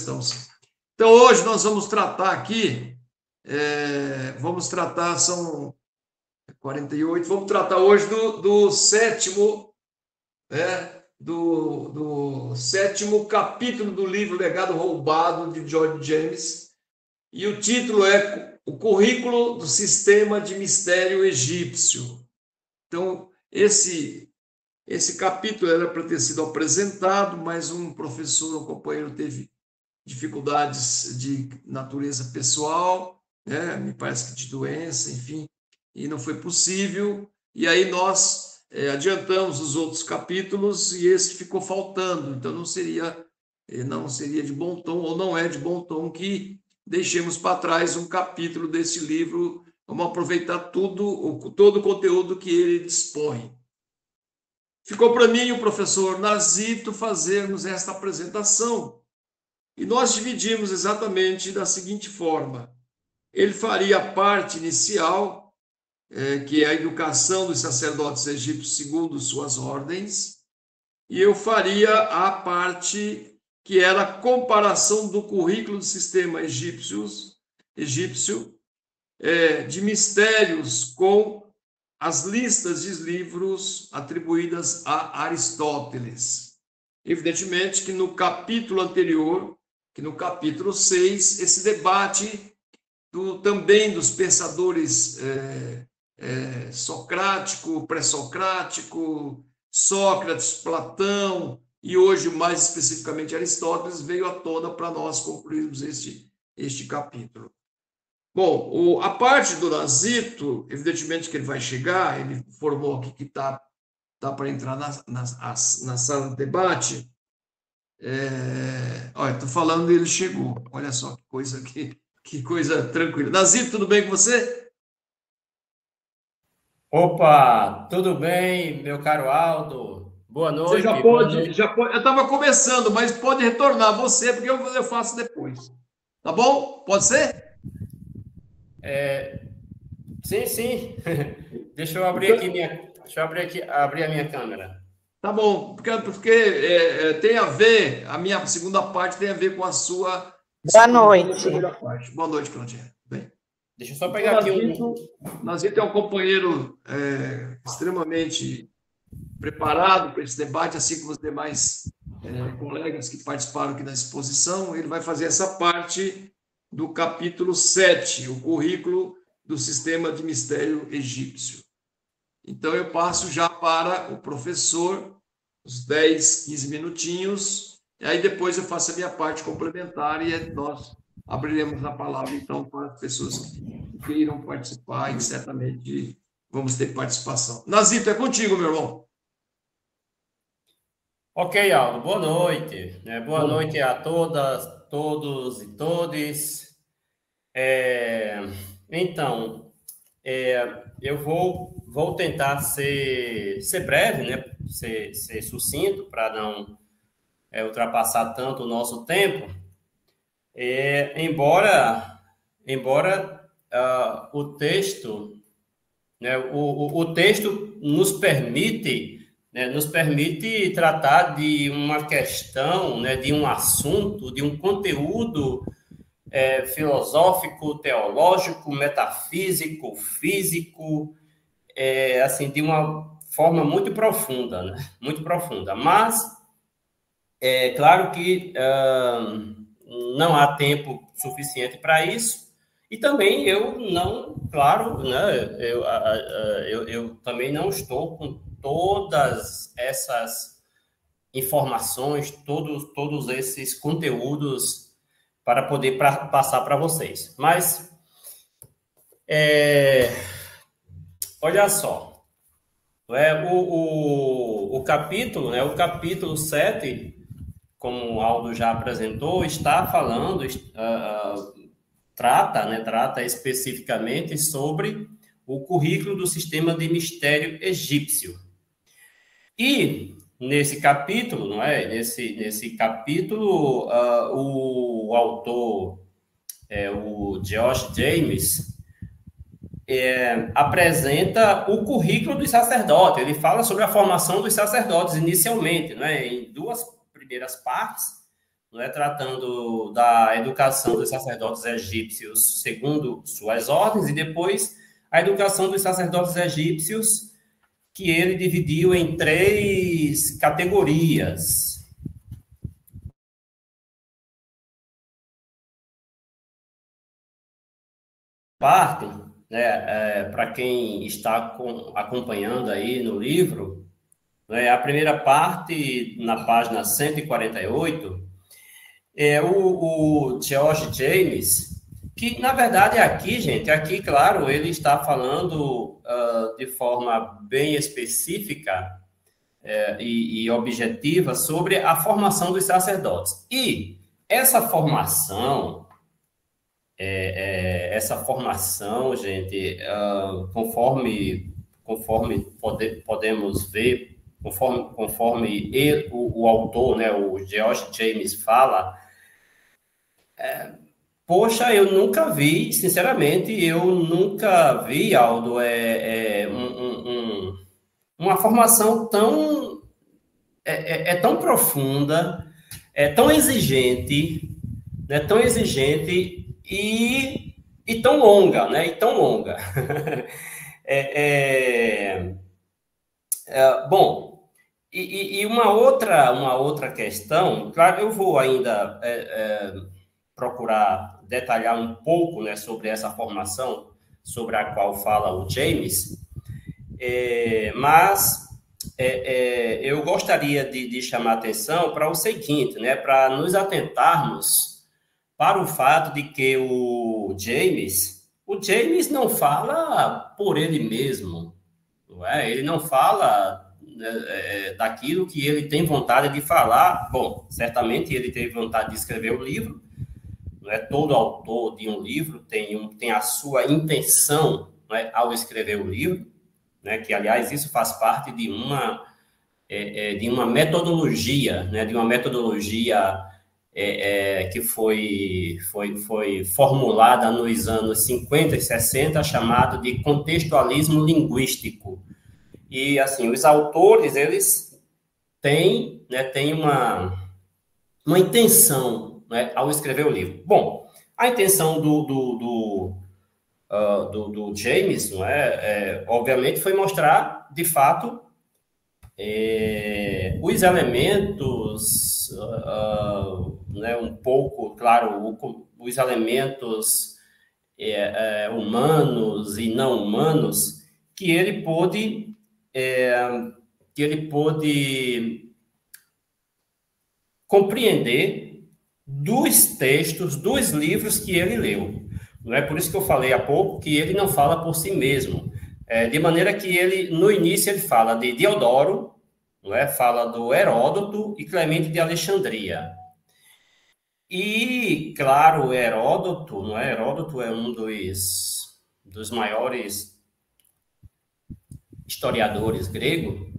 questões. Então, hoje nós vamos tratar aqui, são 48, vamos tratar hoje do sétimo, do sétimo capítulo do livro Legado Roubado, de George James, e o título é O Currículo do Sistema de Mistério Egípcio. Então, esse capítulo era para ter sido apresentado, mas um professor, um companheiro, teve dificuldades de natureza pessoal, me parece que de doença, enfim, e não foi possível. E aí nós adiantamos os outros capítulos e esse ficou faltando. Então não seria de bom tom, ou não é de bom tom, que deixemos para trás um capítulo desse livro. Vamos aproveitar todo o conteúdo que ele dispõe. Ficou para mim e o professor Nazito fazermos esta apresentação. E nós dividimos exatamente da seguinte forma. Ele faria a parte inicial, que é a educação dos sacerdotes egípcios segundo suas ordens, e eu faria a parte que era a comparação do currículo do sistema egípcio de mistérios com as listas de livros atribuídas a Aristóteles. Evidentemente que no capítulo anterior, que no capítulo 6, esse debate também dos pensadores socrático, pré-socrático, Sócrates, Platão, e hoje mais especificamente Aristóteles, veio à tona para nós concluirmos este capítulo. Bom, a parte do Nazito, evidentemente que ele vai chegar, ele informou aqui que está para entrar na sala de debate. Olha, estou falando e ele chegou. Olha só que coisa tranquila. Nazito, tudo bem com você? Opa, tudo bem, meu caro Aldo? Boa noite. Você já pode. Eu estava começando, mas pode retornar você, porque eu faço depois. Tá bom? Pode ser? Sim. Deixa eu abrir abrir a minha câmera. Tá bom, porque tem a ver, a minha segunda parte tem a ver com a sua. Boa noite. Boa noite, Claudinha. Bem. Deixa eu só pegar aqui Nazito é um companheiro extremamente preparado para esse debate, assim como os demais colegas que participaram aqui da exposição. Ele vai fazer essa parte do capítulo 7, o currículo do sistema de mistério egípcio. Então, eu passo já para o professor, uns 10, 15 minutinhos, e aí depois eu faço a minha parte complementar e nós abriremos a palavra, então, para as pessoas que queiram participar, e certamente vamos ter participação. Nazito, é contigo, meu irmão. Ok, Aldo, boa noite. Boa noite a todas, todos e todes. Então, eu vou tentar ser breve, né? Ser sucinto, para não ultrapassar tanto o nosso tempo. Embora o texto, né, o texto nos permite tratar de uma questão, né, de um assunto, de um conteúdo filosófico, teológico, metafísico, físico, assim, de uma forma muito profunda, né? Muito profunda. Mas, claro que não há tempo suficiente para isso, e também eu não, claro, né, eu também não estou com todas essas informações, todos esses conteúdos para poder passar para vocês. Mas, olha só, o capítulo, né, o capítulo 7, como o Aldo já apresentou, está falando, trata especificamente sobre o currículo do sistema de mistério egípcio. E nesse capítulo, não é? Nesse capítulo, o autor, o George James, apresenta o currículo dos sacerdotes. Ele fala sobre a formação dos sacerdotes inicialmente, não é? Em duas primeiras partes, não é, tratando da educação dos sacerdotes egípcios segundo suas ordens, e depois a educação dos sacerdotes egípcios, que ele dividiu em 3 categorias. Parte, né, para quem está acompanhando aí no livro, né, a primeira parte, na página 148, é o George James, que, na verdade, aqui, gente, aqui, claro, ele está falando de forma bem específica e objetiva sobre a formação dos sacerdotes. E essa formação, gente, conforme podemos ver, conforme o autor, né, o George James fala, poxa, eu nunca vi, sinceramente, eu nunca vi, Aldo, uma formação tão profunda, tão exigente, né, tão exigente e tão longa, né, e tão longa. Bom, e uma outra questão, claro, eu vou ainda procurar detalhar um pouco, né, sobre essa formação sobre a qual fala o James, mas eu gostaria de chamar atenção para o seguinte, né, para nos atentarmos para o fato de que o James não fala por ele mesmo, não é? Ele não fala daquilo que ele tem vontade de falar. Bom, certamente ele teve vontade de escrever o livro, não é? Todo autor de um livro tem a sua intenção, não é, ao escrever o livro, né? Que, aliás, isso faz parte de uma metodologia, né? De uma metodologia que foi formulada nos anos 50 e 60, chamado de contextualismo linguístico. E, assim, os autores, eles têm uma intenção, né, ao escrever o livro. Bom, a intenção do James, não obviamente, foi mostrar, de fato, os elementos, né, um pouco, claro, os elementos humanos e não humanos que ele pôde compreender dos textos, dos livros que ele leu. Não é por isso que eu falei há pouco que ele não fala por si mesmo. De maneira que ele, no início, ele fala de Diodoro, não é? Fala do Heródoto e Clemente de Alexandria. E, claro, Heródoto, não é? Heródoto é um dos maiores historiadores gregos,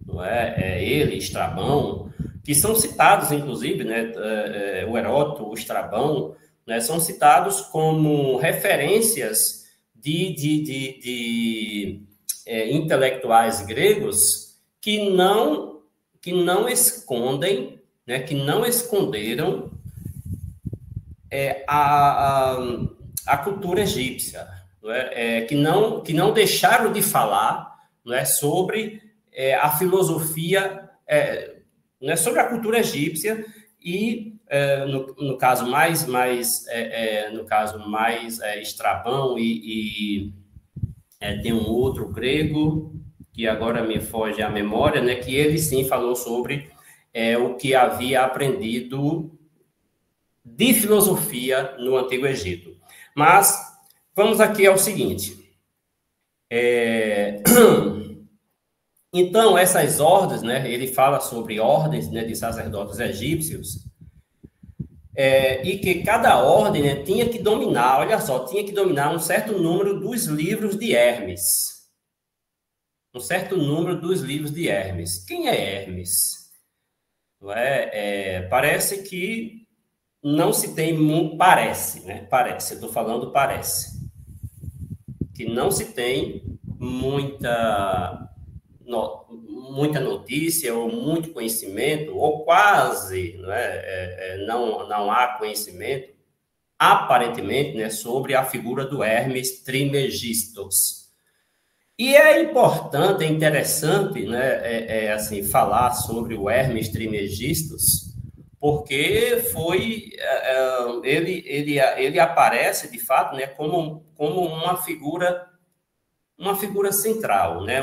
não é? Ele, Estrabão, que são citados, inclusive, né? O Heródoto, o Estrabão, né? São citados como referências de intelectuais gregos que não escondem, né? Que não esconderam a cultura egípcia, não é? Que não deixaram de falar, não é, sobre a filosofia, não é, sobre a cultura egípcia e no caso mais Estrabão e tem um outro grego que agora me foge à memória, né, que ele sim falou sobre o que havia aprendido de filosofia no Antigo Egito. Mas vamos aqui ao seguinte. Então, essas ordens, né, ele fala sobre ordens, né, de sacerdotes egípcios, e que cada ordem, né, tinha que dominar, olha só, tinha que dominar um certo número dos livros de Hermes. Um certo número dos livros de Hermes. Quem é Hermes? Parece que não se tem muito... Parece, né? Parece, eu estou falando parece. Que não se tem muita notícia ou muito conhecimento, ou quase, não há conhecimento, aparentemente, né, sobre a figura do Hermes Trismegistus. E é importante, é interessante, né, assim, falar sobre o Hermes Trismegistus, porque ele aparece, de fato, né, como uma figura central, né,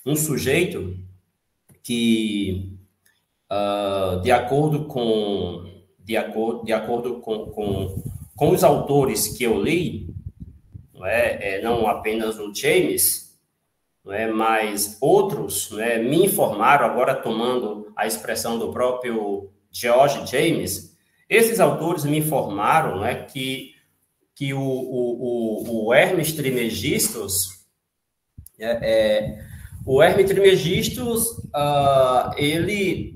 um sujeito que, de acordo com os autores que eu li, não apenas o James, mas outros, me informaram, agora tomando a expressão do próprio George James, esses autores me informaram, que o Hermes Trismegistus, o Hermes Trismegistus, ele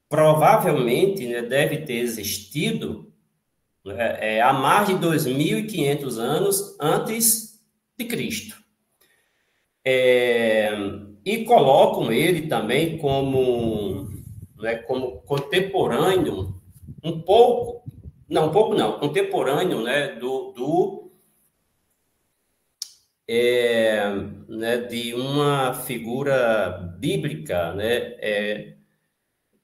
provavelmente, né, deve ter existido há mais de 2.500 anos antes de Cristo. E colocam ele também como contemporâneo, contemporâneo, né, de uma figura bíblica, né?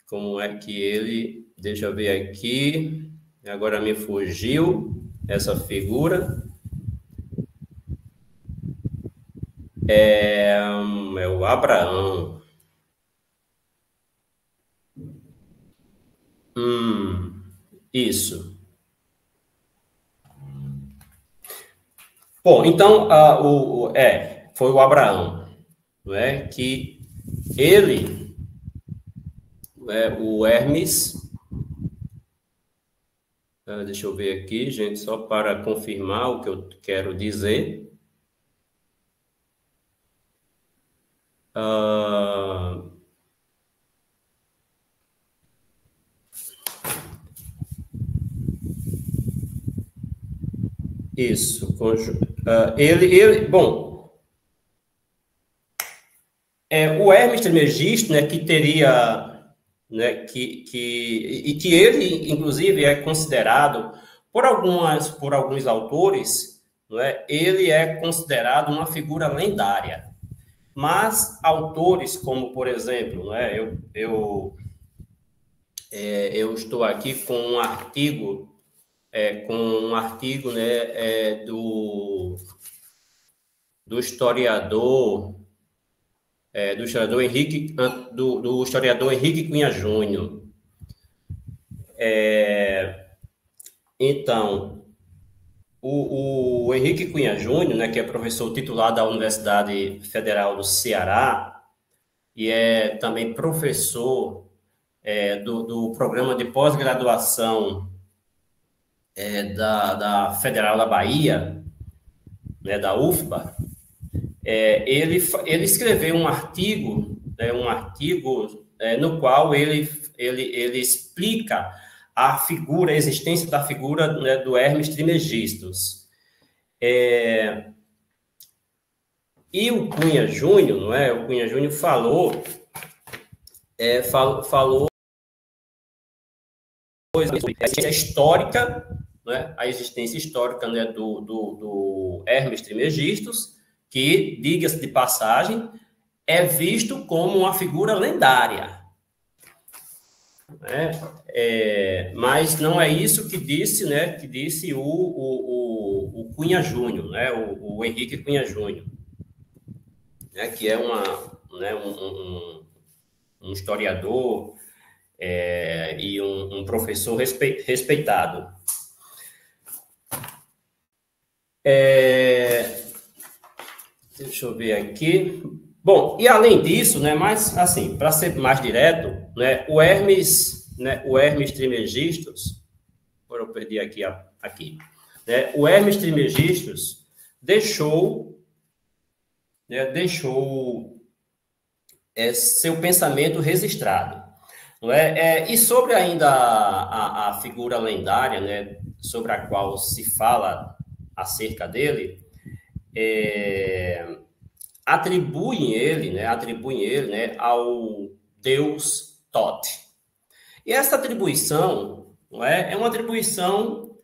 Como é que ele... Deixa eu ver aqui. Agora me fugiu essa figura. É o Abraão. Isso. Bom, então, foi o Abraão, não é? Que ele, o Hermes, deixa eu ver aqui, gente, só para confirmar o que eu quero dizer. Isso. Bom, o Hermes Trismegisto, né, que teria, né, que ele, inclusive, é considerado por alguns autores, ele é considerado uma figura lendária. Mas autores como, por exemplo, eu estou aqui com um artigo, do historiador Henrique, do historiador Henrique Cunha Júnior. Então, o Henrique Cunha Júnior, né, que é professor titular da Universidade Federal do Ceará e é também professor do programa de pós-graduação da Federal da Bahia, né, da UFBA, ele escreveu um artigo, no qual ele explica a existência da figura, né, do Hermes Trismegistus. E o Cunha Júnior, o Cunha Júnior falou histórica, né, a existência histórica, né, do Hermes Trismegistus, que, diga-se de passagem, é visto como uma figura lendária. Mas não é isso que disse, né, o Cunha Júnior, né, o Henrique Cunha Júnior, né, que é um historiador e um professor respeitado. Deixa eu ver aqui. Bom, e além disso, né, mas assim, para ser mais direto, né, o Hermes Trismegistus, agora eu perdi aqui, né, o Hermes Trismegistus deixou seu pensamento registrado, não é? E sobre ainda a figura lendária, né, sobre a qual se fala acerca dele, atribuem ele, né, ao deus Thoth. E essa atribuição, não é uma atribuição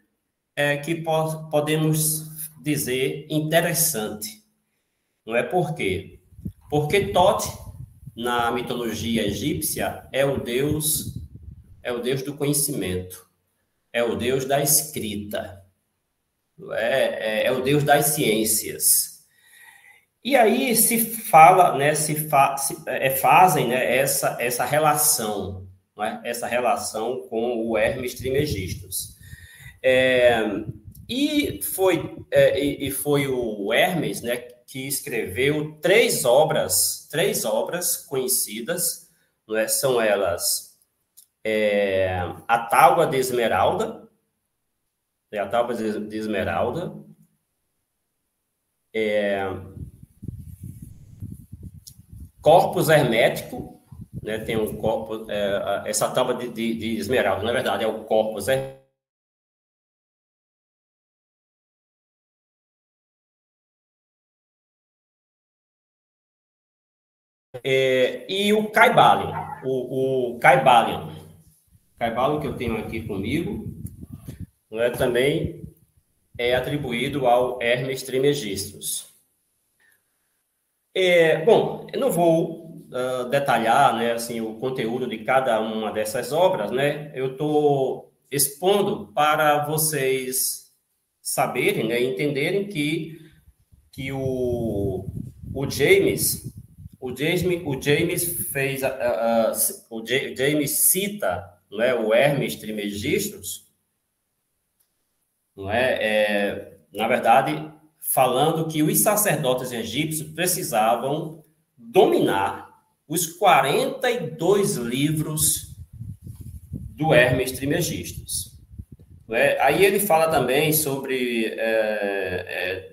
que podemos dizer interessante. Não é por quê? Porque Thoth, na mitologia egípcia, é o deus do conhecimento, é o deus da escrita, é o deus das ciências. E aí se fala, né, fazem, né, essa relação, né, essa relação com o Hermes Trismegistus. E foi o Hermes, né, que escreveu três obras conhecidas, não é? São elas a Tábua de Esmeralda, Corpus Hermético, né? Tem um corpo, essa Tábua de Esmeralda, na verdade, é o Corpus Hermético. E o Caibalion, o Caibalion que eu tenho aqui comigo, não é, também é atribuído ao Hermes Trismegistus. Bom, eu não vou detalhar, né, assim, o conteúdo de cada uma dessas obras, né? Eu estou expondo para vocês saberem, né, entenderem que o James fez o James cita, não é, o Hermes Trismegistus, não é, na verdade, falando que os sacerdotes egípcios precisavam dominar os 42 livros do Hermes Trismegistus. Aí ele fala também sobre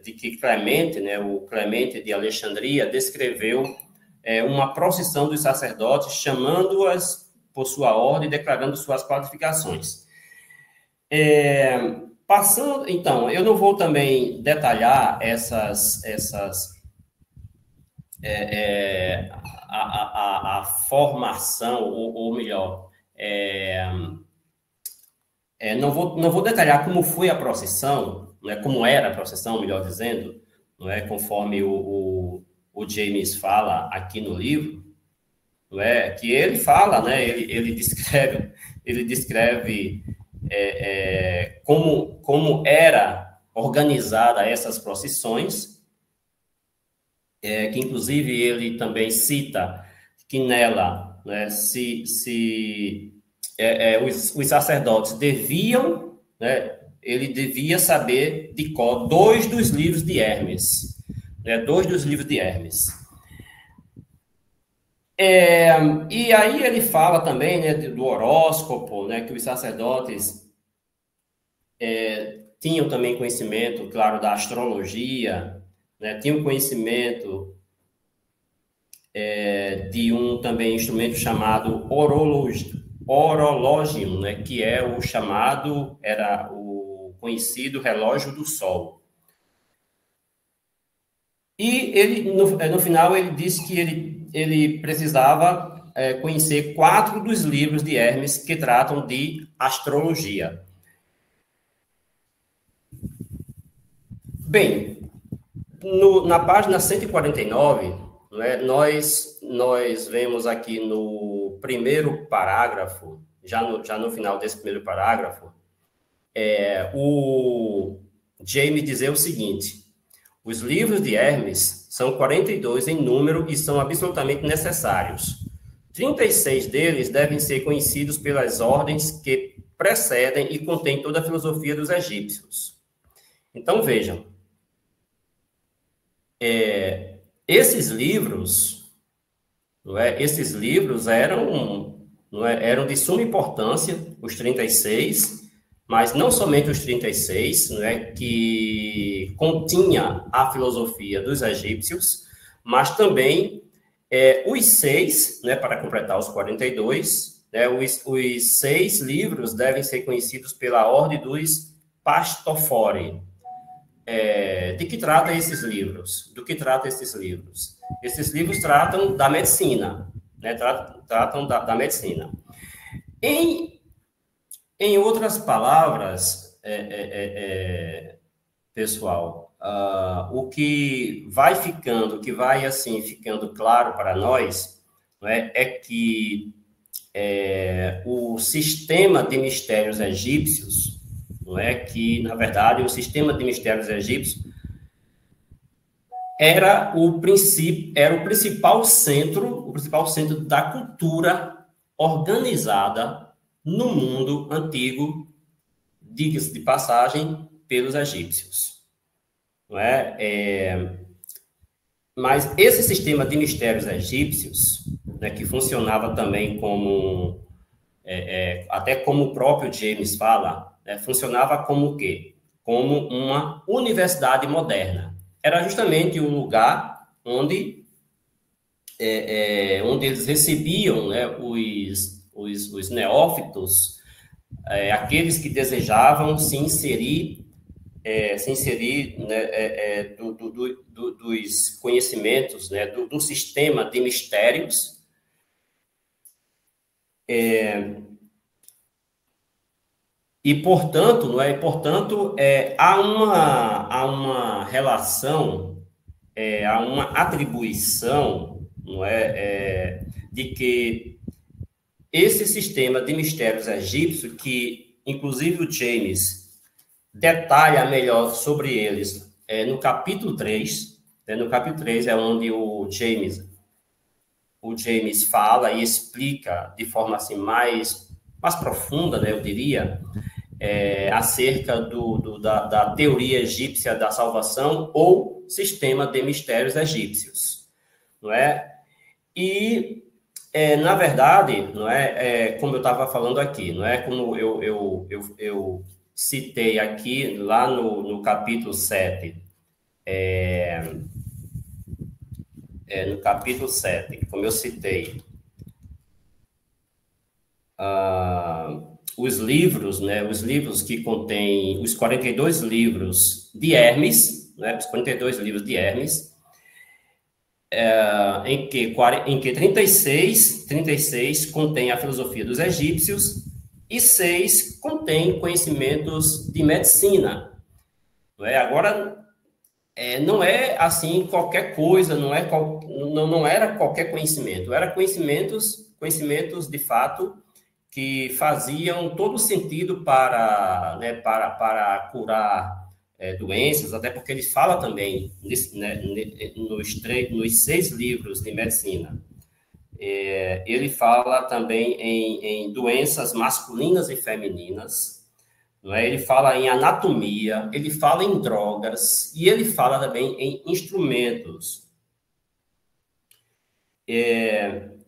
de que Clemente, né, o Clemente de Alexandria, descreveu uma procissão dos sacerdotes, chamando-as por sua ordem, declarando suas qualificações. Passando, então, eu não vou também detalhar a formação, ou melhor, não vou detalhar como foi a procissão, né, como era a procissão, melhor dizendo, não é, conforme o James fala aqui no livro, não é, que ele fala, né, ele descreve como era organizada essas procissões, que inclusive ele também cita que nela, né, os sacerdotes deviam, né, ele devia saber de cor 2 dos livros de Hermes, né, 2 dos livros de Hermes. E aí ele fala também, né, do horóscopo, né, que os sacerdotes tinham também conhecimento, claro, da astrologia, né, tinham conhecimento de um também instrumento chamado horologium, né, que é era o conhecido relógio do sol. E ele, no final, ele disse que ele precisava conhecer 4 dos livros de Hermes que tratam de astrologia. Bem, na página 149, né, nós vemos aqui no primeiro parágrafo, já no final desse primeiro parágrafo, o James dizer o seguinte: os livros de Hermes são 42 em número e são absolutamente necessários. 36 deles devem ser conhecidos pelas ordens que precedem e contêm toda a filosofia dos egípcios. Então, vejam, esses livros, esses livros eram de suma importância, os 36, mas não somente os 36, que continha a filosofia dos egípcios, mas também os 6, para completar os 42, os 6 livros devem ser conhecidos pela ordem dos Pastafori. de que trata esses livros? Do que trata esses livros? Esses livros tratam da medicina, né? Tratam da medicina. Em outras palavras, pessoal, o que vai ficando claro para nós, não é que o sistema de mistérios egípcios, não é que, na verdade, o sistema de mistérios egípcios era o principal centro da cultura organizada no mundo antigo, diga-se de passagem, pelos egípcios. Não é? Mas esse sistema de mistérios egípcios, né, que funcionava também como, até como o próprio James fala, né, funcionava como o quê? Como uma universidade moderna. Era justamente o lugar onde eles recebiam, né, os neófitos, aqueles que desejavam se inserir, né, dos conhecimentos, né, do sistema de mistérios. E, portanto, não é? Há uma relação, há uma atribuição, não é, de que esse sistema de mistérios egípcio, que inclusive o James detalha melhor sobre eles no capítulo 3, né? No capítulo 3 é onde o James fala e explica de forma assim mais profunda, né, eu diria, acerca da teoria egípcia da salvação ou sistema de mistérios egípcios, não é? E, na verdade, não é, como eu estava falando aqui, não é, como eu citei aqui, lá no capítulo 7, no capítulo 7, como eu citei, os livros, né, os livros que contêm os 42 livros de Hermes, né, os 42 livros de Hermes, em que 36 contém a filosofia dos egípcios e 6 contém conhecimentos de medicina. Não é? Agora, não é assim qualquer coisa, não era qualquer conhecimento, eram conhecimentos de fato que faziam todo sentido para curar doenças, até porque ele fala também nos 6 livros de medicina. Ele fala também em doenças masculinas e femininas, não é? Ele fala em anatomia, ele fala em drogas e ele fala também em instrumentos.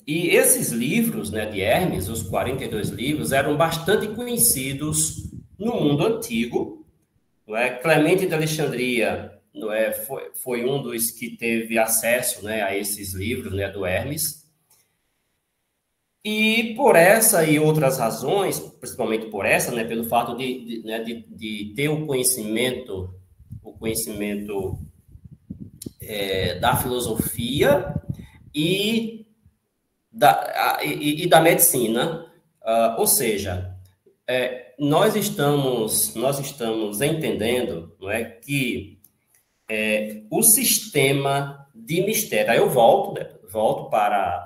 E esses livros, né, de Hermes, os 42 livros, eram bastante conhecidos no mundo antigo. Não é? Clemente de Alexandria, não é, foi um dos que teve acesso, né, a esses livros, né, do Hermes. E por essa e outras razões, principalmente por essa, né, pelo fato de ter o conhecimento da filosofia e da medicina, ou seja, nós estamos entendendo, não é, que o sistema de mistério. Aí eu volto para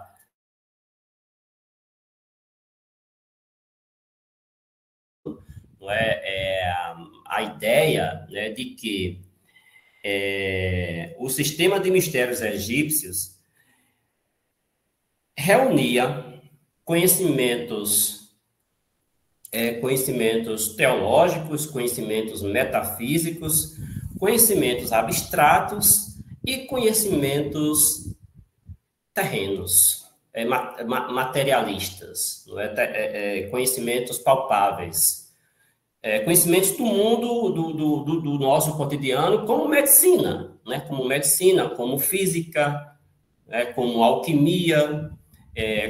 não é, a ideia, né, de que o sistema de mistérios egípcios reunia conhecimentos teológicos, conhecimentos metafísicos, conhecimentos abstratos e conhecimentos terrenos, materialistas, não é? Conhecimentos palpáveis, conhecimentos do mundo, do nosso cotidiano, como medicina, né? Como física, como alquimia,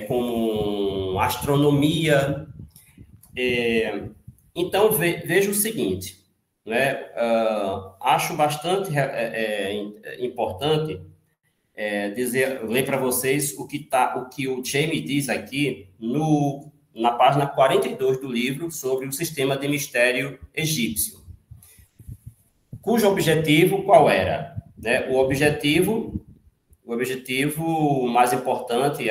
como astronomia. Então, veja o seguinte, né? Acho bastante importante ler para vocês o que o James diz aqui na página 42 do livro sobre o sistema de mistério egípcio, cujo objetivo qual era? Né? O objetivo mais importante,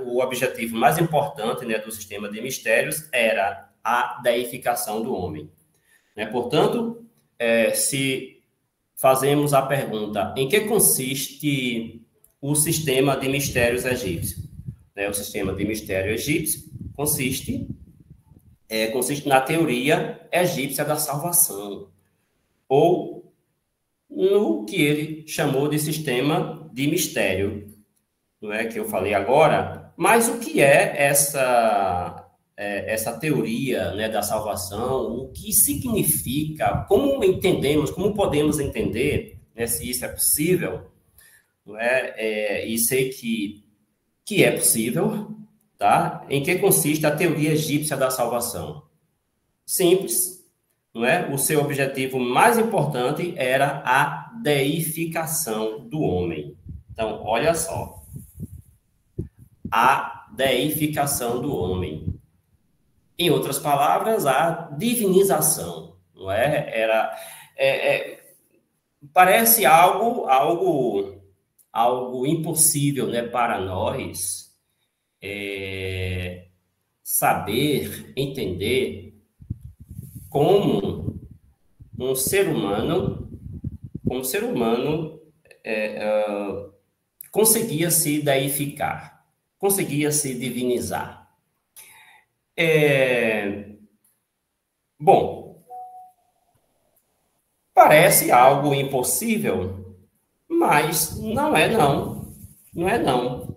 o objetivo mais importante, né, do sistema de mistérios era a deificação do homem. Né? Portanto, se fazemos a pergunta, em que consiste o sistema de mistérios egípcio? Né? O sistema de mistério egípcio consiste na teoria egípcia da salvação, ou no que ele chamou de sistema de mistério, não é que eu falei agora, mas o que é essa teoria, né, da salvação, o que significa, como entendemos, como podemos entender, né, se isso é possível, não é? E sei que é possível, tá? Em que consiste a teoria egípcia da salvação? Simples, não é? O seu objetivo mais importante era a deificação do homem. Então, olha só, a deificação do homem. Em outras palavras, a divinização, não é? Parece algo impossível, né, para nós saber, entender como um ser humano, conseguia se deificar, conseguia se divinizar. Bom, parece algo impossível, mas não é não. Não é não.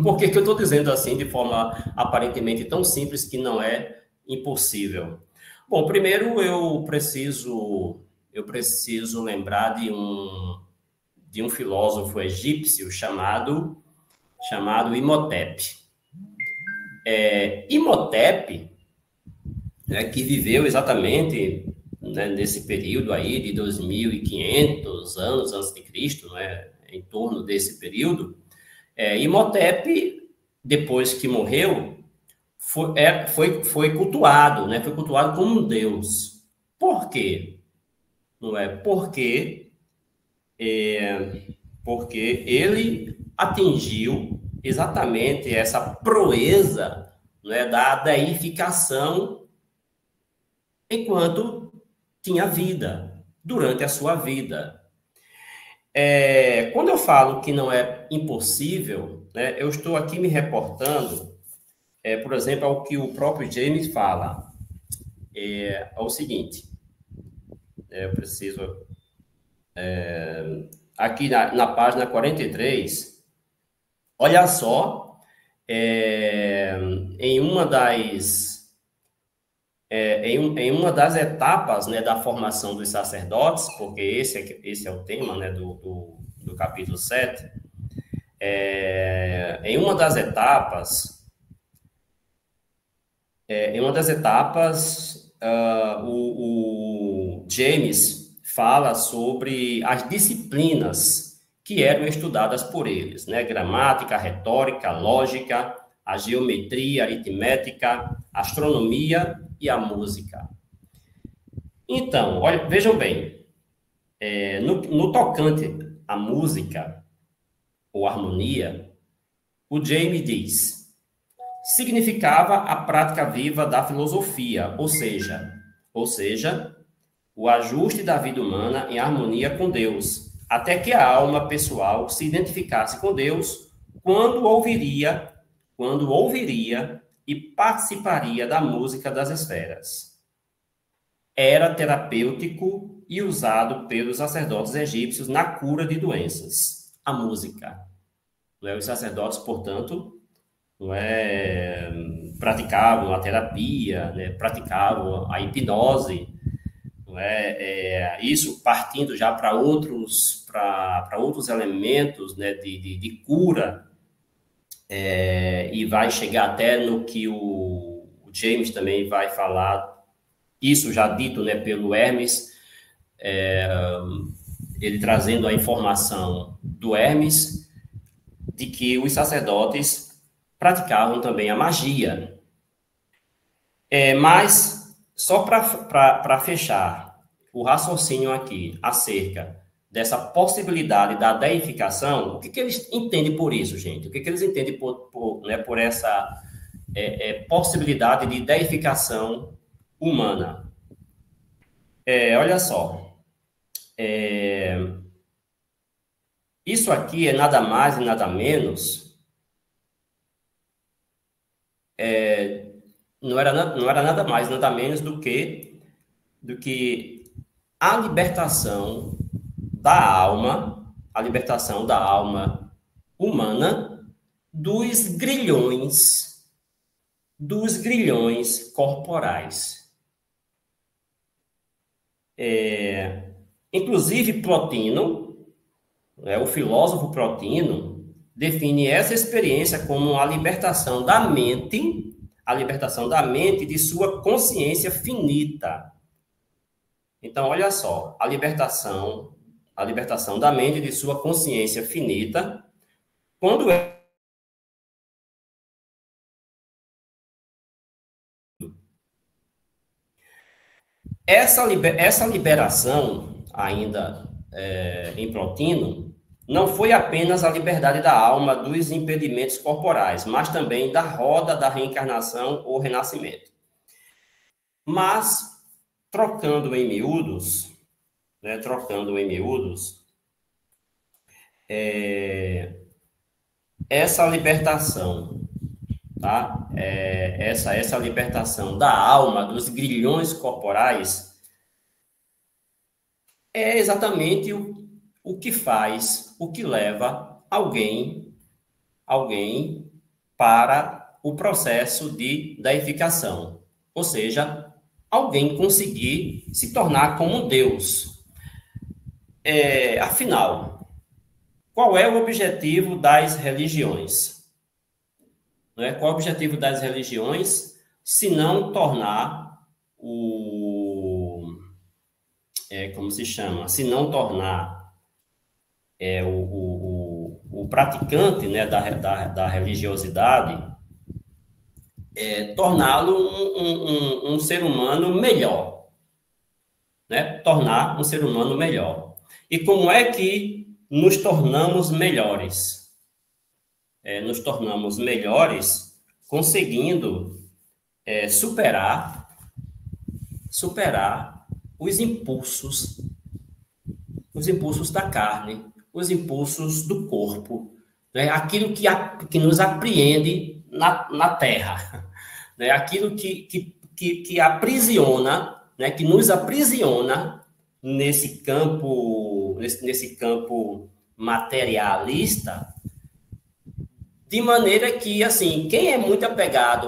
Por que eu estou dizendo assim de forma aparentemente tão simples que não é impossível? Bom, primeiro eu preciso lembrar de um filósofo egípcio chamado Imhotep. Imhotep, né, que viveu exatamente, né, nesse período aí de 2.500 anos antes de Cristo, né, em torno desse período, Imhotep, depois que morreu, foi cultuado, né, foi cultuado como um deus. Por quê? Não é? Porque ele atingiu exatamente essa proeza, né, da deificação enquanto tinha vida, durante a sua vida. Quando eu falo que não é impossível, né, eu estou aqui me reportando, por exemplo, ao que o próprio James fala. É o seguinte, eu preciso... aqui na página 43, olha só, em uma das etapas, né, da formação dos sacerdotes, porque esse é o tema, né, do capítulo 7, em uma das etapas, o James fala sobre as disciplinas que eram estudadas por eles, né? Gramática, retórica, lógica, a geometria, aritmética, astronomia e a música. Então, olha, vejam bem, no tocante à música ou harmonia, o James diz: significava a prática viva da filosofia, ou seja, o ajuste da vida humana em harmonia com Deus, até que a alma pessoal se identificasse com Deus quando ouviria e participaria da música das esferas. Era terapêutico e usado pelos sacerdotes egípcios na cura de doenças. A música. Os sacerdotes, portanto, praticavam a terapia, né? Praticavam a hipnose, isso partindo já para outros elementos, né, de cura, e vai chegar até no que o James também vai falar, isso já dito, né, pelo Hermes, ele trazendo a informação do Hermes de que os sacerdotes praticavam também a magia. Mas, só para fechar o raciocínio aqui acerca dessa possibilidade da deificação, o que eles entendem por isso, gente? O que eles entendem por essa possibilidade de deificação humana? Olha só, isso aqui é nada mais e nada menos, não era nada mais, nada menos do que a libertação da alma humana dos grilhões corporais. Inclusive, Plotino, o filósofo Plotino, define essa experiência como a libertação da mente de sua consciência finita. Então, olha só, a libertação da mente de sua consciência finita, quando essa liberação, ainda em Plotino, não foi apenas a liberdade da alma dos impedimentos corporais, mas também da roda da reencarnação ou renascimento. Mas, trocando em miúdos, essa libertação, tá? Essa libertação da alma dos grilhões corporais é exatamente o que leva alguém para o processo de deificação, ou seja, alguém conseguir se tornar como Deus. Afinal, qual é o objetivo das religiões? Qual é o objetivo das religiões, se não tornar se não tornar o praticante, né, da religiosidade, torná-lo um ser humano melhor, né? Tornar um ser humano melhor. E como é que nos tornamos melhores? Nos tornamos melhores conseguindo superar os impulsos da carne, os impulsos do corpo, né? Aquilo que nos apreende na terra, né? Aquilo que aprisiona, né? Que nos aprisiona nesse campo materialista, de maneira que, assim, quem é muito apegado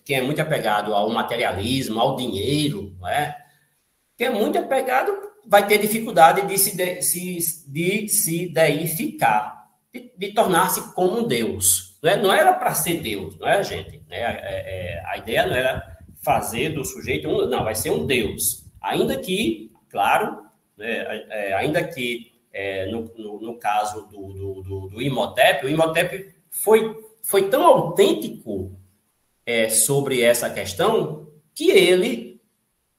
quem é muito apegado ao materialismo, ao dinheiro, né? Quem é muito apegado vai ter dificuldade de se deificar, de tornar-se como um Deus. Não era para ser Deus, não é, gente? A ideia não era fazer do sujeito não, vai ser um Deus. Ainda que, claro, ainda que no caso do Imhotep, o Imhotep foi tão autêntico sobre essa questão que ele,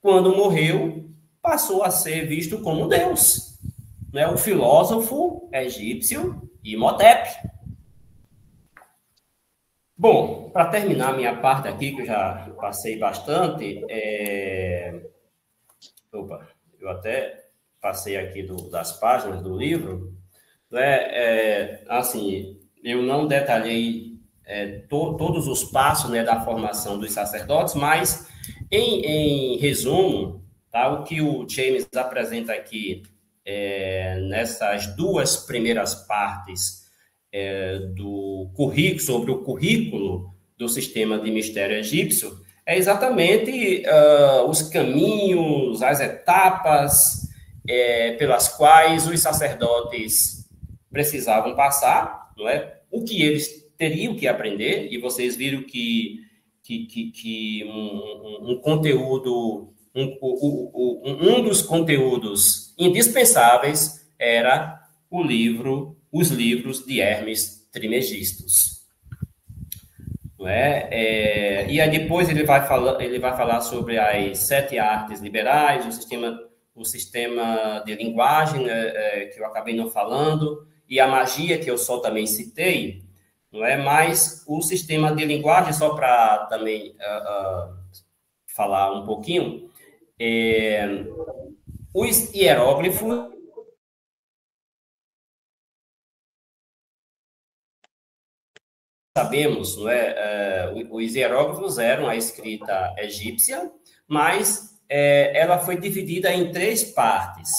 quando morreu, passou a ser visto como um Deus, né? O filósofo egípcio Imhotep. Bom, para terminar minha parte aqui, que eu já passei bastante, eu até passei aqui das páginas do livro, assim, eu não detalhei todos os passos, né, da formação dos sacerdotes, mas, em resumo, tá, o que o James apresenta aqui nessas duas primeiras partes do currículo, sobre o currículo do sistema de mistério egípcio, é exatamente os caminhos, as etapas pelas quais os sacerdotes precisavam passar, não é? O que eles teriam que aprender, e vocês viram que um conteúdo, um dos conteúdos indispensáveis era os livros de Hermes Trismegistus. Não é? E aí depois ele vai falar sobre as 7 artes liberais, o sistema de linguagem, que eu acabei não falando, e a magia, que eu só também citei, não é? Mas o sistema de linguagem, só para também falar um pouquinho, os hieróglifos sabemos, não é? Os hieróglifos eram a escrita egípcia, mas ela foi dividida em 3 partes,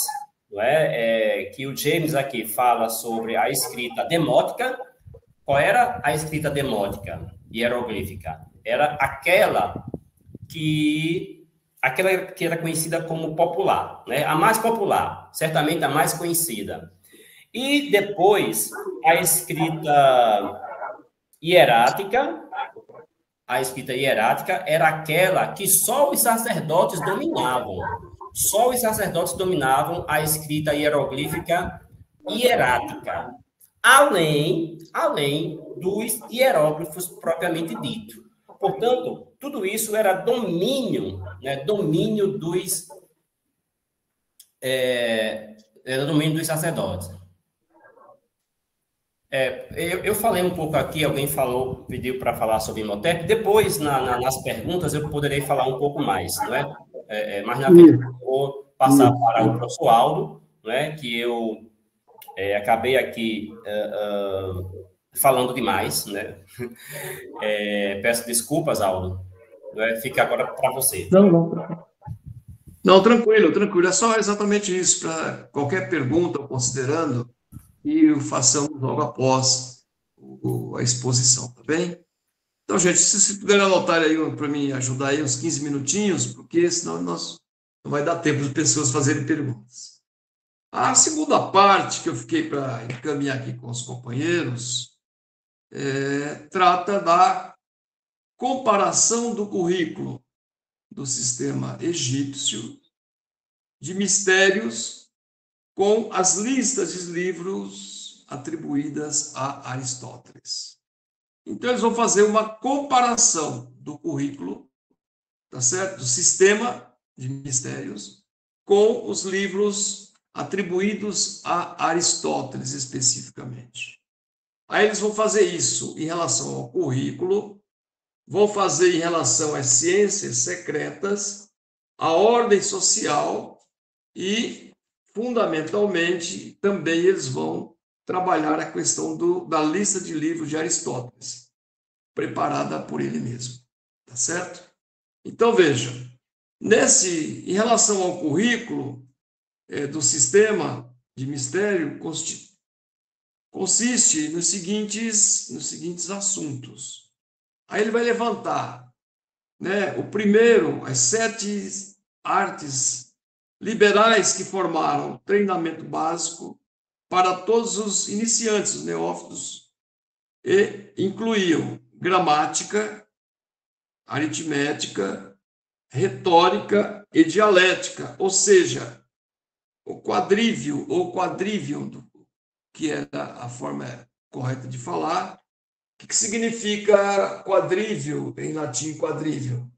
não é? Que o James aqui fala sobre a escrita demótica. Qual era a escrita demótica, hieroglífica? Era aquela que era conhecida como popular, né? A mais popular, certamente a mais conhecida. E depois a escrita hierática. A escrita hierática era aquela que só os sacerdotes dominavam. Só os sacerdotes dominavam a escrita hieroglífica hierática, além dos hieróglifos propriamente dito. Portanto, tudo isso era domínio, né, domínio dos sacerdotes. Eu falei um pouco aqui, alguém pediu para falar sobre Imhotep. Depois, nas perguntas, eu poderei falar um pouco mais, não é? Mas na frente eu vou passar para o professor Aldo, não é? Que eu acabei aqui falando demais, né? Peço desculpas, Aldo. Não é? Fica agora para você. Não, tranquilo, tranquilo. É só exatamente isso, para qualquer pergunta, considerando, e o façamos logo após a exposição, tá bem? Então, gente, se puder anotar aí para mim, ajudar aí uns 15 minutinhos, porque senão não vai dar tempo de pessoas fazerem perguntas. A segunda parte que eu fiquei para encaminhar aqui com os companheiros trata da comparação do currículo do sistema egípcio de mistérios com as listas de livros atribuídas a Aristóteles. Então, eles vão fazer uma comparação do currículo, tá certo? Do sistema de mistérios com os livros atribuídos a Aristóteles especificamente. Aí eles vão fazer isso em relação ao currículo, vão fazer em relação às ciências secretas, à ordem social e fundamentalmente, também eles vão trabalhar a questão da lista de livros de Aristóteles, preparada por ele mesmo, tá certo? Então, veja, em relação ao currículo do sistema de mistério, consiste nos seguintes assuntos. Aí ele vai levantar, né, o primeiro, as 7 artes liberais que formaram treinamento básico para todos os iniciantes, os neófitos, e incluíam gramática, aritmética, retórica e dialética, ou seja, o quadrívio ou quadrivium, que era a forma correta de falar. O que significa quadrívio em latim, quadrívio?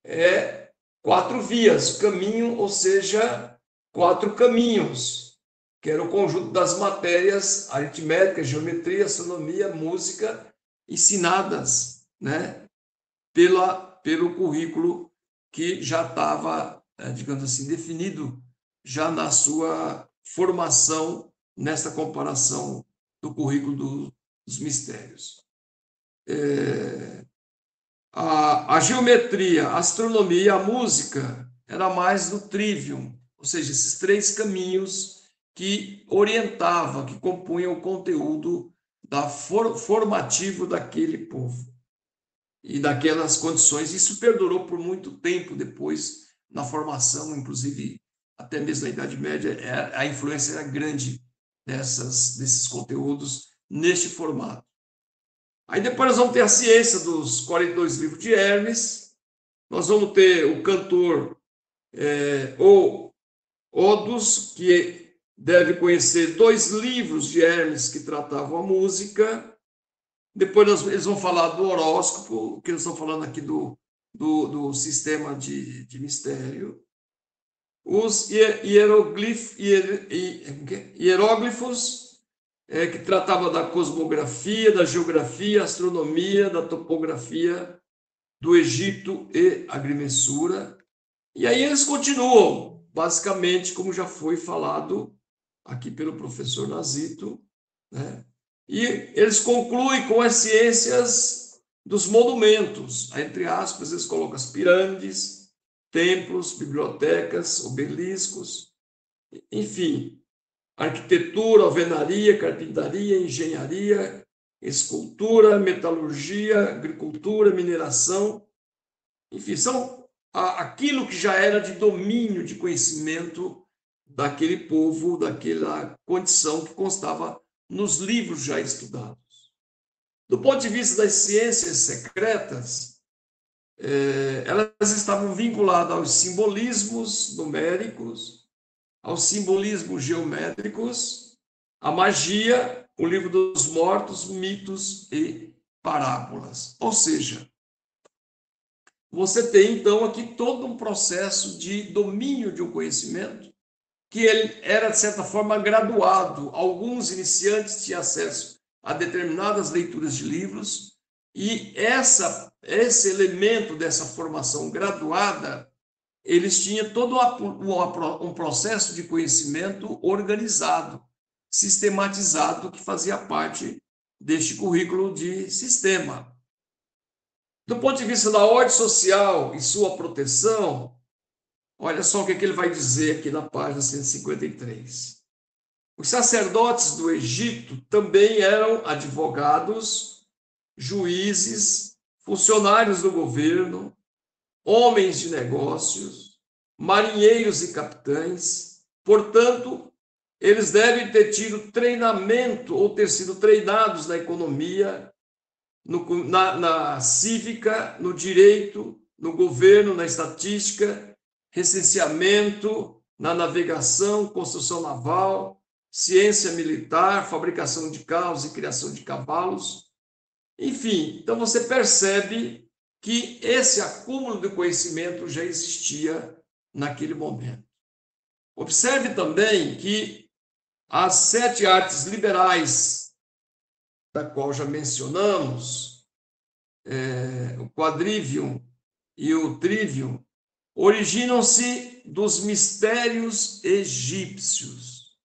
É 4 vias, caminho, ou seja, 4 caminhos, que era o conjunto das matérias aritmética, geometria, astronomia, música, ensinadas, né, pelo currículo que já estava, digamos assim, definido já na sua formação nessa comparação do currículo dos mistérios. A geometria, a astronomia e a música era mais do trivium, ou seja, esses 3 caminhos que orientavam, que compunham o conteúdo formativo daquele povo e daquelas condições. Isso perdurou por muito tempo depois na formação, inclusive até mesmo na Idade Média, a influência era grande desses conteúdos neste formato. Aí depois nós vamos ter a ciência dos 42 livros de Hermes, nós vamos ter o cantor ou Odos, que deve conhecer 2 livros de Hermes que tratavam a música. Depois eles vão falar do horóscopo, que eles estão falando aqui do sistema de mistério. Os hieróglifos, que tratava da cosmografia, da geografia, astronomia, da topografia do Egito e agrimensura. E aí eles continuam, basicamente, como já foi falado aqui pelo professor Nazito, né? E eles concluem com as ciências dos monumentos, entre aspas, eles colocam as pirâmides, templos, bibliotecas, obeliscos, enfim, arquitetura, alvenaria, carpintaria, engenharia, escultura, metalurgia, agricultura, mineração, enfim, são aquilo que já era de domínio de conhecimento daquele povo, daquela condição que constava nos livros já estudados. Do ponto de vista das ciências secretas, elas estavam vinculadas aos simbolismos numéricos, aos simbolismos geométricos, à magia, o livro dos mortos, mitos e parábolas. Ou seja, você tem, então, aqui todo um processo de domínio de um conhecimento que ele era, de certa forma, graduado. Alguns iniciantes tinham acesso a determinadas leituras de livros e esse elemento dessa formação graduada, eles tinham todo um processo de conhecimento organizado, sistematizado, que fazia parte deste currículo de sistema. Do ponto de vista da ordem social e sua proteção, olha só o que ele vai dizer aqui na página 153. Os sacerdotes do Egito também eram advogados, juízes, funcionários do governo, homens de negócios, marinheiros e capitães. Portanto, eles devem ter tido treinamento ou ter sido treinados na economia, na cívica, no direito, no governo, na estatística, recenseamento, na navegação, construção naval, ciência militar, fabricação de carros e criação de cavalos. Enfim, então você percebe que esse acúmulo de conhecimento já existia naquele momento. Observe também que as 7 artes liberais, da qual já mencionamos, o quadrivium e o trivium, originam-se dos mistérios egípcios.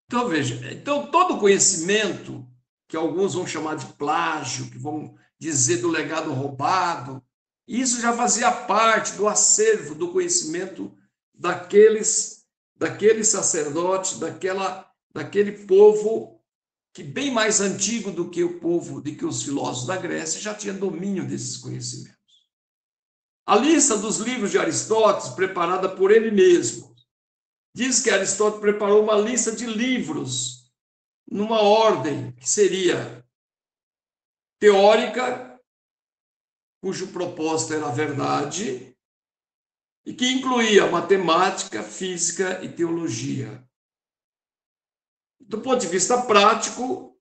Então, veja, todo conhecimento, que alguns vão chamar de plágio, que vão dizer do legado roubado, isso já fazia parte do acervo do conhecimento daqueles sacerdotes, daquele povo que bem mais antigo do que o povo, do que os filósofos da Grécia, já tinha domínio desses conhecimentos. A lista dos livros de Aristóteles, preparada por ele mesmo, diz que Aristóteles preparou uma lista de livros numa ordem que seria teórica, cujo propósito era a verdade, e que incluía matemática, física e teologia. Do ponto de vista prático,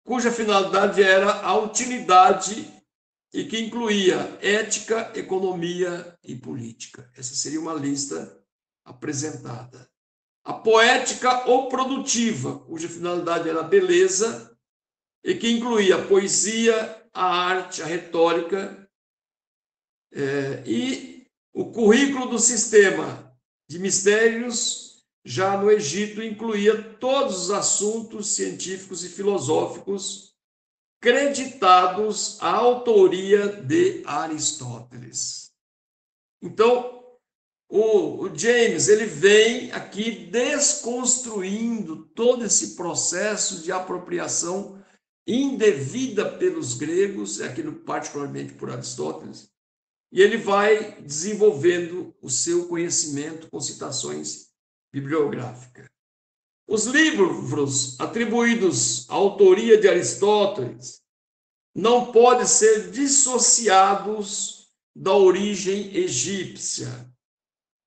cuja finalidade era a utilidade e que incluía ética, economia e política. Essa seria uma lista apresentada. A poética ou produtiva, cuja finalidade era a beleza e que incluía a poesia, a arte, a retórica, e o currículo do sistema de mistérios, já no Egito, incluía todos os assuntos científicos e filosóficos creditados à autoria de Aristóteles. Então, o James, ele vem aqui desconstruindo todo esse processo de apropriação indevida pelos gregos, aqui particularmente por Aristóteles, e ele vai desenvolvendo o seu conhecimento com citações bibliográficas. Os livros atribuídos à autoria de Aristóteles não podem ser dissociados da origem egípcia,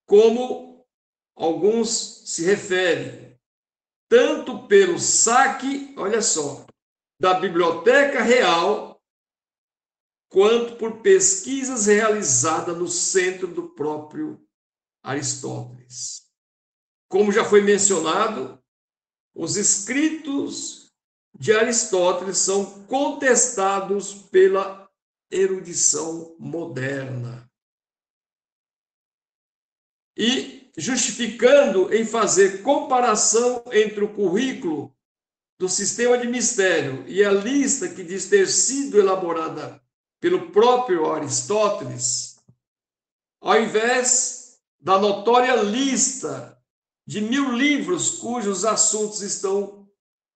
como alguns se referem, tanto pelo saque, olha só, da Biblioteca Real, quanto por pesquisas realizadas no centro do próprio Aristóteles. Como já foi mencionado, os escritos de Aristóteles são contestados pela erudição moderna e justificando em fazer comparação entre o currículo do sistema de mistério e a lista que diz ter sido elaborada pelo próprio Aristóteles, ao invés da notória lista de 1000 livros cujos assuntos estão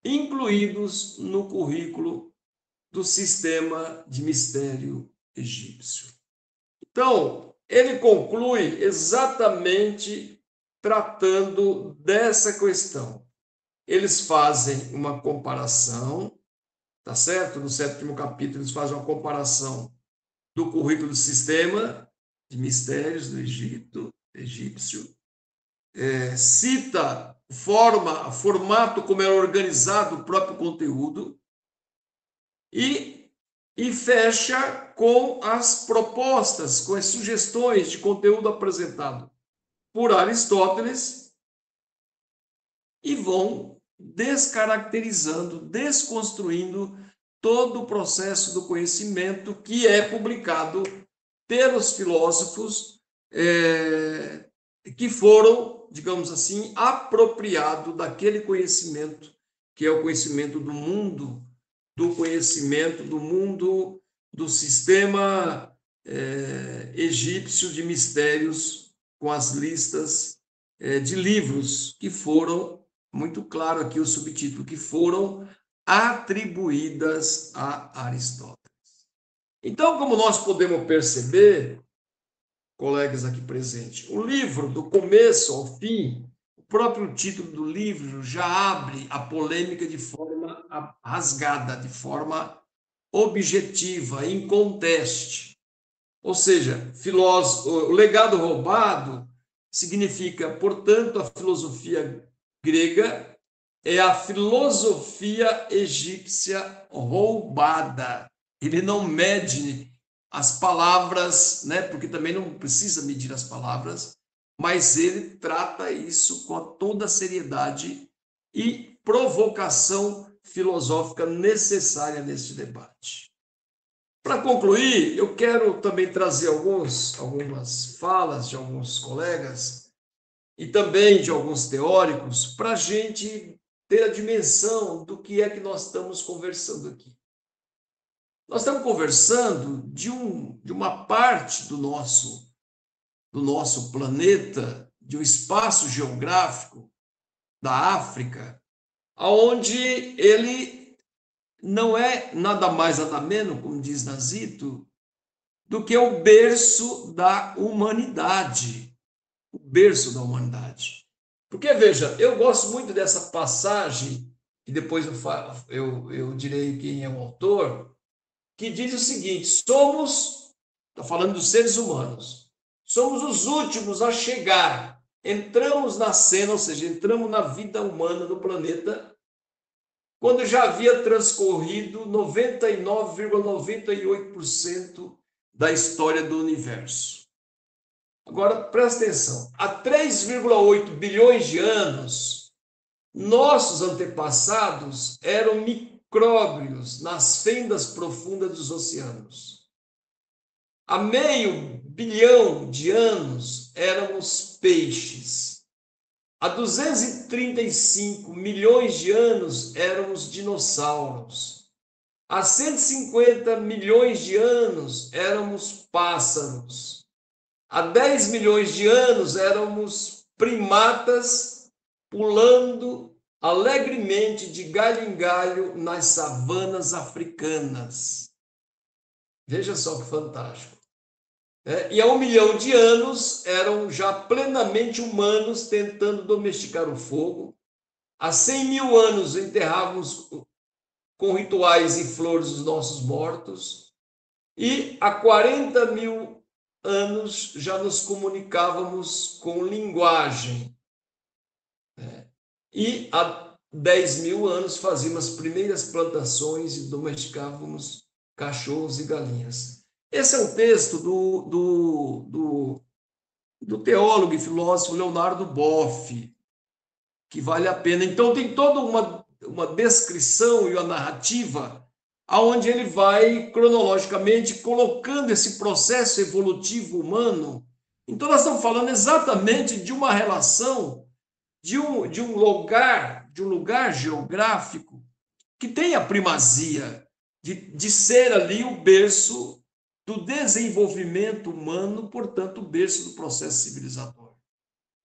incluídos no currículo do sistema de mistério egípcio. Então, ele conclui exatamente tratando dessa questão. Eles fazem uma comparação, tá certo? No 7º capítulo, eles fazem uma comparação do currículo do sistema de mistérios do Egito, egípcio, cita formato como era organizado o próprio conteúdo e fecha com as propostas, com as sugestões de conteúdo apresentado por Aristóteles e vão descaracterizando, desconstruindo todo o processo do conhecimento que é publicado pelos filósofos que foram, digamos assim, apropriados daquele conhecimento, que é o conhecimento do mundo, do conhecimento do mundo, do sistema egípcio de mistérios, com as listas de livros que foram, muito claro aqui o subtítulo, que foram atribuídas a Aristóteles. Então, como nós podemos perceber, colegas aqui presentes, o livro, do começo ao fim, o próprio título do livro já abre a polêmica de forma rasgada, de forma objetiva, inconteste. Ou seja, o legado roubado significa, portanto, a filosofia grega é a filosofia egípcia roubada. Ele não mede as palavras, né? Porque também não precisa medir as palavras, mas ele trata isso com toda a seriedade e provocação filosófica necessária neste debate. Para concluir, eu quero também trazer algumas falas de alguns colegas e também de alguns teóricos para a gente ter a dimensão do que é que nós estamos conversando aqui. Nós estamos conversando de uma parte do nosso planeta, de um espaço geográfico da África, onde ele não é nada mais, nada menos, como diz Nazito, do que o berço da humanidade. O berço da humanidade. Porque, veja, eu gosto muito dessa passagem, e depois eu direi quem é o autor, que diz o seguinte: está falando dos seres humanos, somos os últimos a chegar, entramos na cena, ou seja, entramos na vida humana do planeta, quando já havia transcorrido 99,98% da história do universo. Agora, presta atenção, há 3,8 bilhões de anos, nossos antepassados eram micróbios nas fendas profundas dos oceanos. Há meio bilhão de anos éramos peixes. Há 235 milhões de anos éramos dinossauros. Há 150 milhões de anos éramos pássaros. Há 10 milhões de anos éramos primatas pulando alegremente de galho em galho nas savanas africanas. Veja só que fantástico. E há 1 milhão de anos eram já plenamente humanos tentando domesticar o fogo. Há 100 mil anos enterrávamos com rituais e flores dos nossos mortos, e há 40 mil anos já nos comunicávamos com linguagem, né? E há 10 mil anos fazíamos as primeiras plantações e domesticávamos cachorros e galinhas. Esse é um texto do teólogo e filósofo Leonardo Boff, que vale a pena. Então, tem toda uma descrição e uma narrativa aonde ele vai cronologicamente colocando esse processo evolutivo humano. Então, nós estamos falando exatamente de uma relação de um lugar geográfico que tem a primazia de ser ali o berço do desenvolvimento humano, portanto, o berço do processo civilizatório.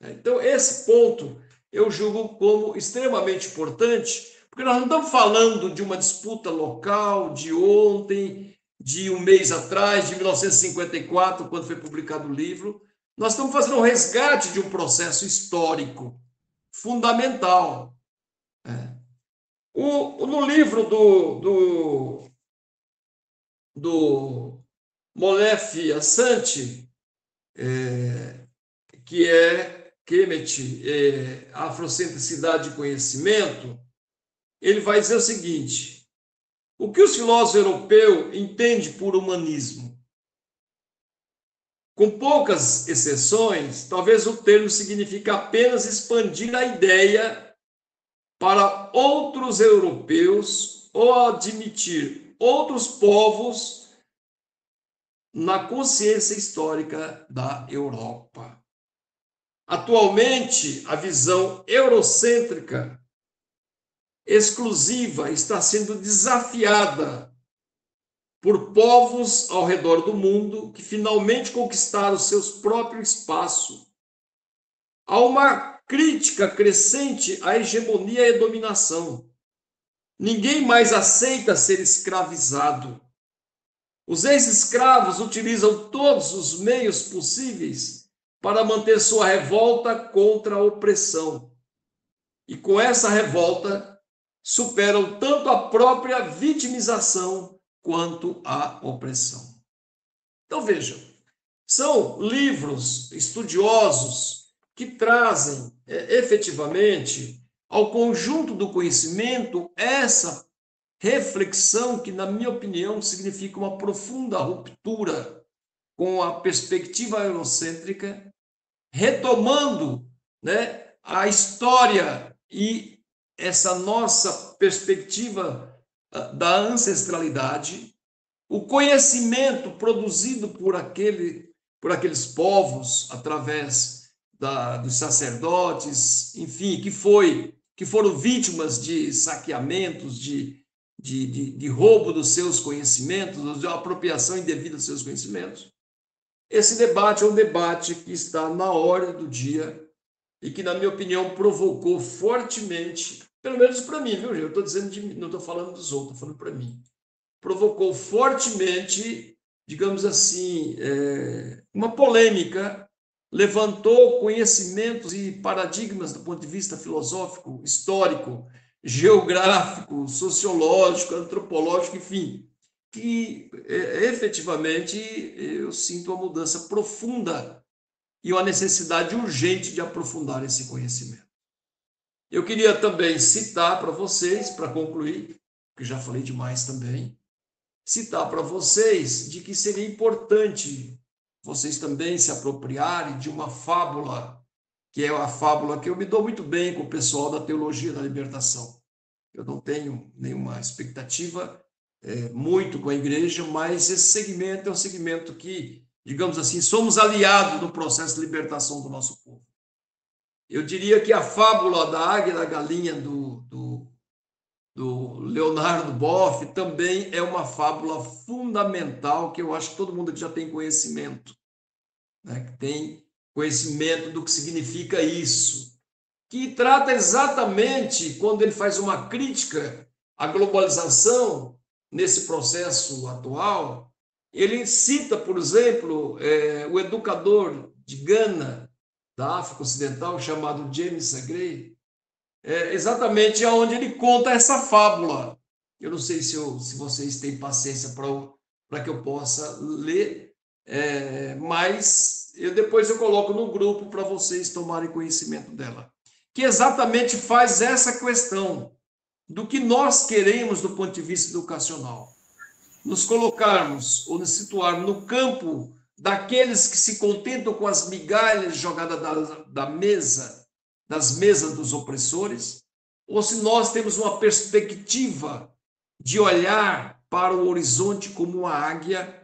Então, esse ponto eu julgo como extremamente importante, porque nós não estamos falando de uma disputa local, de ontem, de um mês atrás, de 1954, quando foi publicado o livro. Nós estamos fazendo um resgate de um processo histórico fundamental. No livro do Molefe Assange, que é Kemet, Afrocentricidade e Conhecimento, ele vai dizer o seguinte: o que os filósofos europeus entendem por humanismo? Com poucas exceções, talvez o termo signifique apenas expandir a ideia para outros europeus ou admitir outros povos na consciência histórica da Europa. Atualmente, a visão eurocêntrica exclusiva está sendo desafiada por povos ao redor do mundo que finalmente conquistaram seus próprios espaços. Há uma crítica crescente à hegemonia e dominação. Ninguém mais aceita ser escravizado. Os ex-escravos utilizam todos os meios possíveis para manter sua revolta contra a opressão. E com essa revolta, superam tanto a própria vitimização quanto a opressão. Então, vejam, são livros estudiosos que trazem efetivamente ao conjunto do conhecimento essa reflexão que, na minha opinião, significa uma profunda ruptura com a perspectiva eurocêntrica, retomando, né, a história e essa nossa perspectiva da ancestralidade, o conhecimento produzido por aqueles povos através dos sacerdotes, enfim, que foram vítimas de saqueamentos, de roubo dos seus conhecimentos, de apropriação indevida dos seus conhecimentos. Esse debate é um debate que está na ordem do dia e que, na minha opinião, provocou fortemente, pelo menos para mim, viu, gente? Eu estou dizendo, não estou falando dos outros, estou falando para mim. Provocou fortemente, digamos assim, uma polêmica, levantou conhecimentos e paradigmas do ponto de vista filosófico, histórico, geográfico, sociológico, antropológico, enfim, que efetivamente eu sinto uma mudança profunda e uma necessidade urgente de aprofundar esse conhecimento. Eu queria também citar para vocês, para concluir, porque já falei demais também, citar para vocês de que seria importante vocês também se apropriarem de uma fábula, que é a fábula que eu me dou muito bem com o pessoal da teologia da libertação. Eu não tenho nenhuma expectativa muito com a igreja, mas esse segmento é um segmento que, digamos assim, somos aliados no processo de libertação do nosso povo. Eu diria que a fábula da águia e da galinha do Leonardo Boff também é uma fábula fundamental que eu acho que todo mundo aqui já tem conhecimento, né? Que tem conhecimento do que significa isso, que trata exatamente, quando ele faz uma crítica à globalização nesse processo atual, ele cita, por exemplo, o educador de Gana, da África Ocidental, chamado James Aggrey, exatamente onde ele conta essa fábula, Eu não sei se vocês têm paciência para que eu possa ler, mas depois eu coloco no grupo para vocês tomarem conhecimento dela. Que exatamente faz essa questão do que nós queremos do ponto de vista educacional. Nos colocarmos ou nos situarmos no campo daqueles que se contentam com as migalhas jogadas da mesa, das mesas dos opressores, ou se nós temos uma perspectiva de olhar para o horizonte como uma águia,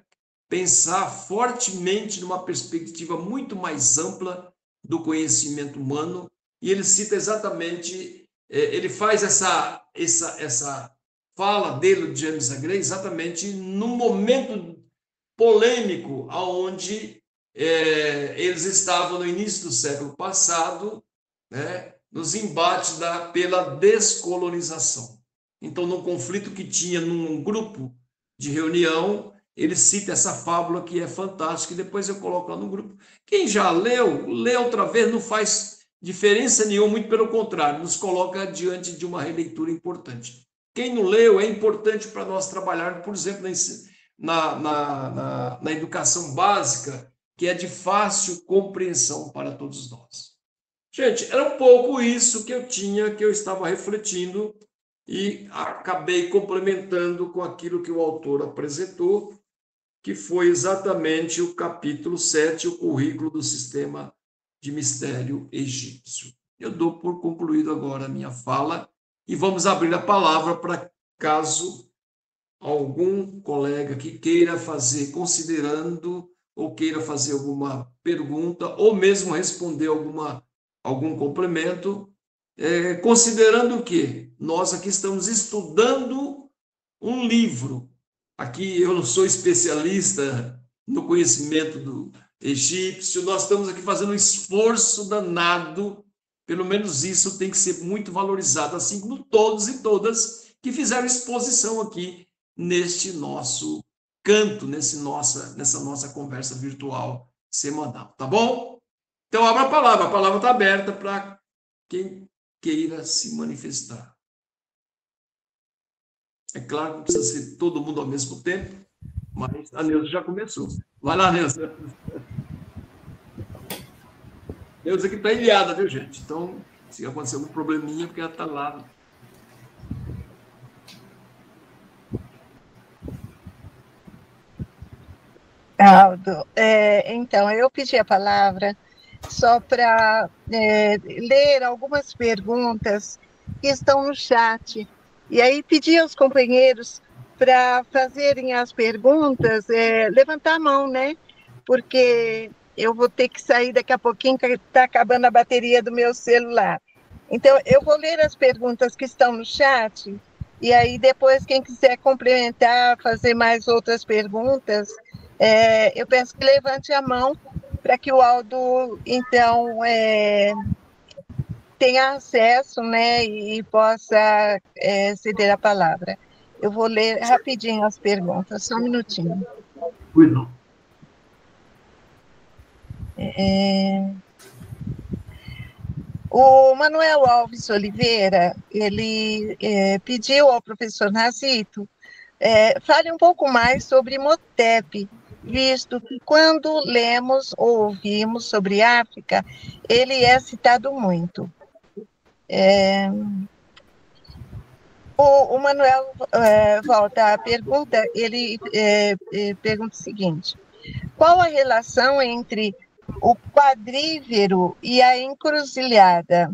pensar fortemente numa perspectiva muito mais ampla do conhecimento humano, e ele cita exatamente, ele faz essa fala dele, de James A. Gray, exatamente num momento polêmico, onde eles estavam no início do século passado, né, nos embates pela descolonização. Então, num conflito que tinha num grupo de reunião, ele cita essa fábula que é fantástica, e depois eu coloco lá no grupo. Quem já leu, lê outra vez, não faz diferença nenhuma, muito pelo contrário, nos coloca diante de uma releitura importante. Quem não leu, é importante para nós trabalhar, por exemplo, na educação básica, que é de fácil compreensão para todos nós. Gente, era um pouco isso que eu estava refletindo, e acabei complementando com aquilo que o autor apresentou, que foi exatamente o capítulo 7, o currículo do sistema de mistério egípcio. Eu dou por concluído agora a minha fala e vamos abrir a palavra para caso algum colega que queira fazer, considerando, ou queira fazer alguma pergunta, ou mesmo responder algum complemento, considerando que nós aqui estamos estudando um livro. Aqui eu não sou especialista no conhecimento do egípcio, nós estamos aqui fazendo um esforço danado, pelo menos isso tem que ser muito valorizado, assim como todos e todas que fizeram exposição aqui neste nosso canto, nessa nossa conversa virtual semanal, tá bom? Então, abra a palavra está aberta para quem queira se manifestar. É claro que precisa ser todo mundo ao mesmo tempo, mas a Neuza já começou. Vai lá, Neuza. Neuza que está ilhada, viu, gente? Então, se acontecer algum probleminha, porque ela está lá. Aldo, então, eu pedi a palavra só para ler algumas perguntas que estão no chat. E aí pedi aos companheiros para fazerem as perguntas, levantar a mão, né? Porque eu vou ter que sair daqui a pouquinho, que está acabando a bateria do meu celular. Então, eu vou ler as perguntas que estão no chat, e aí depois, quem quiser complementar, fazer mais outras perguntas, eu peço que levante a mão para que o Aldo, então, tenha acesso, né, e possa ceder a palavra. Eu vou ler rapidinho as perguntas, só um minutinho. Cuidado. O Manuel Alves Oliveira, ele pediu ao professor Nazito fale um pouco mais sobre Imhotep, visto que quando lemos ou ouvimos sobre África, ele é citado muito. O Manuel volta à pergunta, ele pergunta o seguinte: qual a relação entre o quadrívero e a encruzilhada?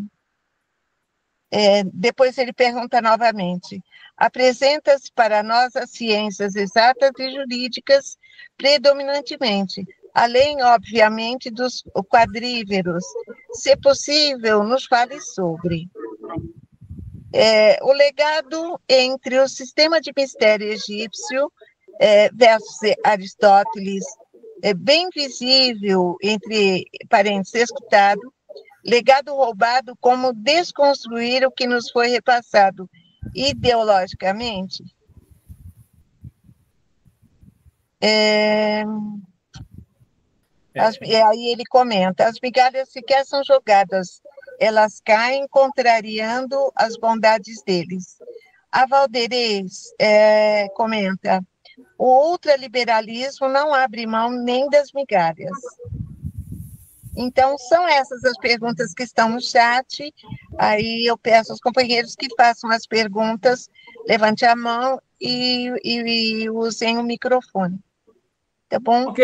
Depois ele pergunta novamente: apresenta-se para nós as ciências exatas e jurídicas predominantemente, além, obviamente, dos quadríveros. Se possível, nos fale sobre. O legado entre o sistema de mistério egípcio versus Aristóteles é bem visível, entre parênteses, escutado, legado roubado como desconstruir o que nos foi repassado ideologicamente. Aí ele comenta: as migalhas sequer são jogadas, elas caem contrariando as bondades deles. A Valderez comenta: o ultraliberalismo não abre mão nem das migalhas. Então, são essas as perguntas que estão no chat. Aí eu peço aos companheiros que façam as perguntas, levante a mão e usem o microfone. Tá bom?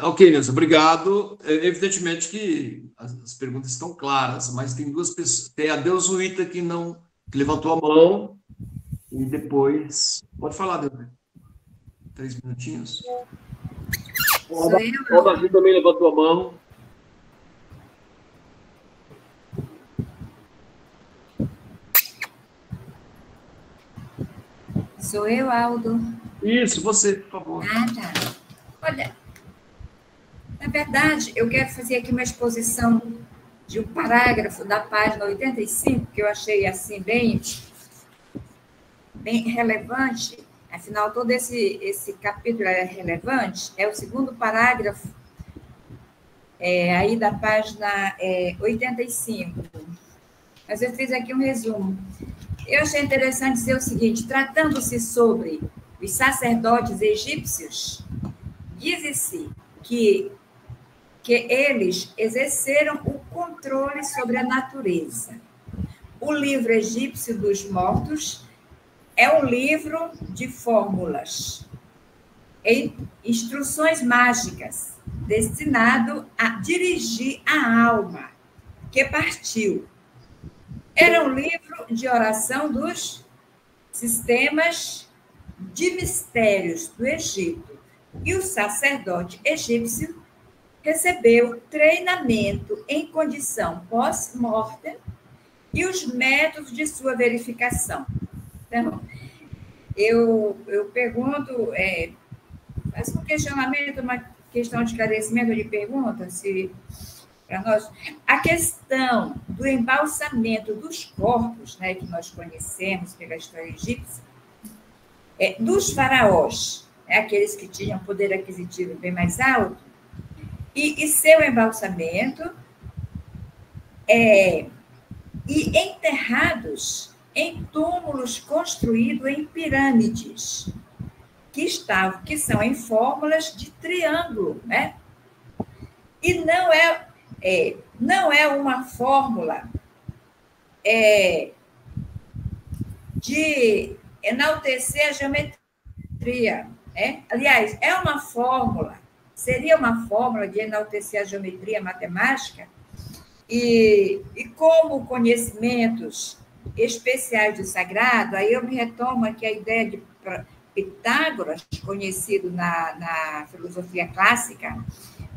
Ok, Nilson, obrigado. Evidentemente que as perguntas estão claras, mas tem duas pessoas. Tem a Deusuíta que levantou a mão e depois. Pode falar, Deusuíta. 3 minutinhos. O Davi também levantou a mão. Sou eu, Aldo? Isso, você, por favor. Ah, tá. Olha, na verdade, eu quero fazer aqui uma exposição de um parágrafo da página 85, que eu achei assim bem relevante. Afinal, todo esse capítulo é relevante. É o segundo parágrafo aí da página 85. Mas eu fiz aqui um resumo. Eu achei interessante dizer o seguinte: tratando-se sobre os sacerdotes egípcios, diz-se que eles exerceram o controle sobre a natureza. O livro egípcio dos mortos é um livro de fórmulas e instruções mágicas, destinado a dirigir a alma que partiu. Era um livro de oração dos sistemas de mistérios do Egito. E o sacerdote egípcio recebeu treinamento em condição pós-mortem e os métodos de sua verificação. Então, eu pergunto, faço um questionamento, uma questão de esclarecimento de pergunta, para nós. A questão do embalsamento dos corpos, né, que nós conhecemos pela história egípcia, dos faraós, aqueles que tinham poder aquisitivo bem mais alto, e seu embalsamento, e enterrados em túmulos construídos em pirâmides, que são em fórmulas de triângulo, né? E não é uma fórmula de enaltecer a geometria. Aliás, seria uma fórmula de enaltecer a geometria matemática, e como conhecimentos especiais do sagrado, aí eu me retomo aqui a ideia de Pitágoras, conhecido na filosofia clássica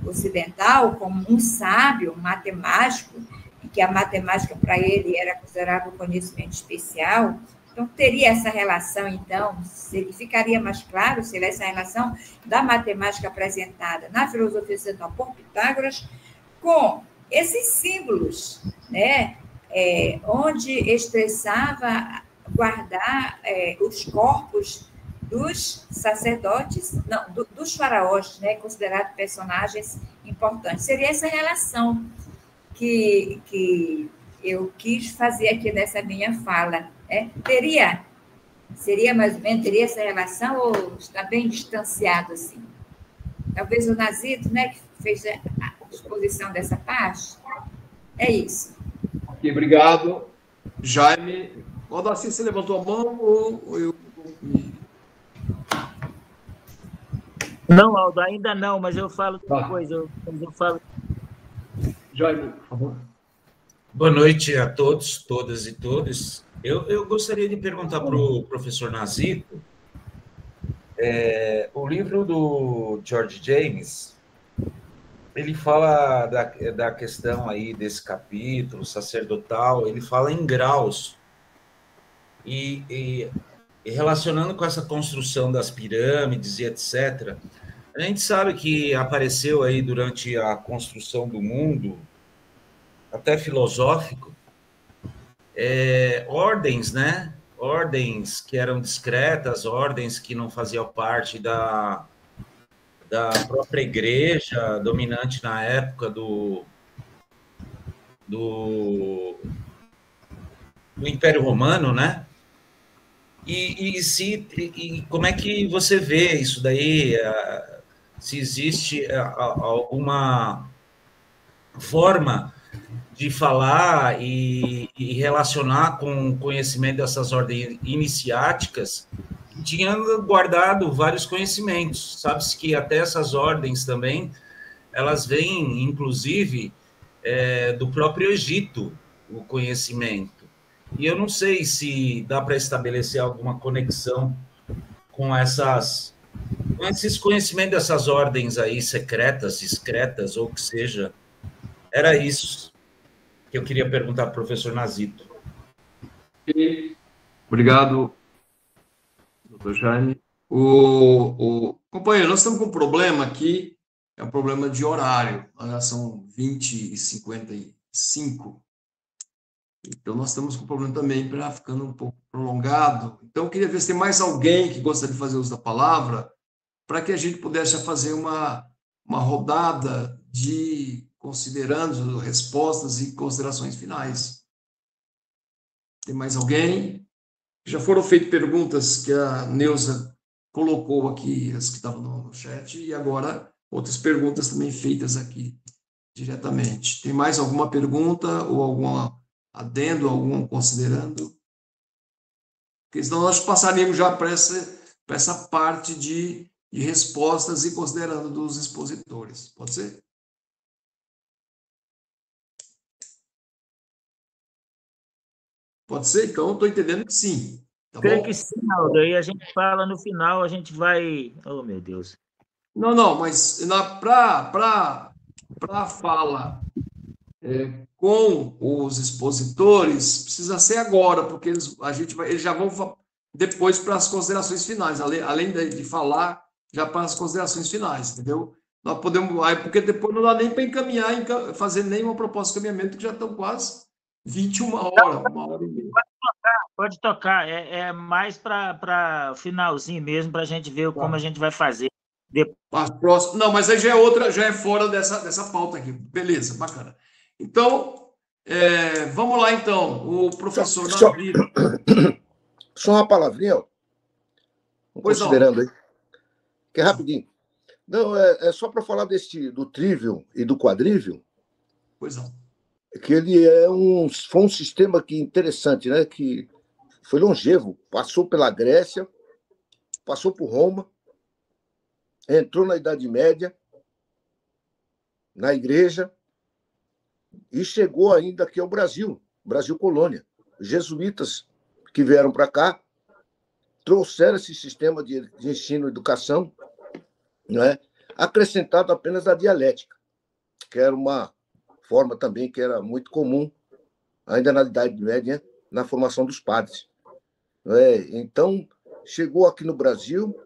ocidental como um sábio, um matemático, e que a matemática para ele era considerado um conhecimento especial. Então, teria essa relação, então, ficaria mais claro se essa relação da matemática apresentada na filosofia ocidental por Pitágoras com esses símbolos, né, onde expressava guardar os corpos dos sacerdotes, não, dos faraós, né, considerados personagens importantes. Seria essa relação que eu quis fazer aqui nessa minha fala. Seria mais ou menos, teria essa relação ou está bem distanciado assim? Talvez o Nazito, né, que fez a exposição dessa parte. É isso. Ok, obrigado. Jaime, Odacir, você levantou a mão ou eu... Não, Aldo, ainda não, mas eu falo depois. Eu falo. Jaime, por favor. Boa noite a todos, todas e todos. Eu gostaria de perguntar para o professor Nazito, o livro do George James, ele fala da questão aí desse capítulo sacerdotal, ele fala em graus, e relacionando com essa construção das pirâmides e etc., a gente sabe que apareceu aí durante a construção do mundo, até filosófico, ordens, né? Ordens que eram discretas, ordens que não faziam parte da própria igreja dominante na época do Império Romano, né? E como é que você vê isso daí? Se existe alguma forma de falar e relacionar com o conhecimento dessas ordens iniciáticas, que tinham guardado vários conhecimentos. Sabe-se que até essas ordens também, elas vêm, inclusive, do próprio Egito, o conhecimento. E eu não sei se dá para estabelecer alguma conexão com esses conhecimentos dessas ordens aí secretas, discretas, ou o que seja. Era isso que eu queria perguntar para o professor Nazito. Obrigado, doutor Jaime. Companheiro, nós estamos com um problema aqui, é um problema de horário. Já são 20h55. Então, nós estamos com um problema também para ficando um pouco prolongado. Então, eu queria ver se tem mais alguém que gostaria de fazer uso da palavra, para que a gente pudesse fazer uma rodada de considerando respostas e considerações finais. Tem mais alguém? Já foram feitas perguntas que a Neuza colocou aqui, as que estavam no chat, e agora outras perguntas também feitas aqui diretamente. Tem mais alguma pergunta ou alguma adendo, algum considerando? Porque senão nós passaríamos já para essa parte de respostas e considerando dos expositores. Pode ser? Pode ser? Então, estou entendendo que sim. Tá Creio bom? que sim, Aldo. Aí a gente fala no final, a gente vai... Oh, meu Deus. Não, mas para a fala com os expositores, precisa ser agora, porque eles já vão depois para as considerações finais, além de falar, já para as considerações finais, entendeu? Nós podemos, porque depois não dá nem para fazer nenhuma proposta de encaminhamento, que já estão quase 21 horas, 1h30. Pode tocar, é mais para finalzinho mesmo, para a gente ver como a gente vai fazer. Não, mas aí já é outra, já é fora dessa pauta aqui. Beleza, bacana. Então, vamos lá, então. O professor Nazito. Só uma palavrinha, considerando aí, que é rapidinho. Não, é só para falar do trivium e do quadrivium. Pois não. Que ele foi um sistema interessante, né? Que foi longevo, passou pela Grécia, passou por Roma, entrou na Idade Média, na Igreja, e chegou ainda aqui ao Brasil colônia. Os jesuítas que vieram para cá trouxeram esse sistema de ensino e educação, não é? Acrescentado apenas a dialética, que era uma forma também que era muito comum, ainda na Idade Média, na formação dos padres. Não é? Então, chegou aqui no Brasil,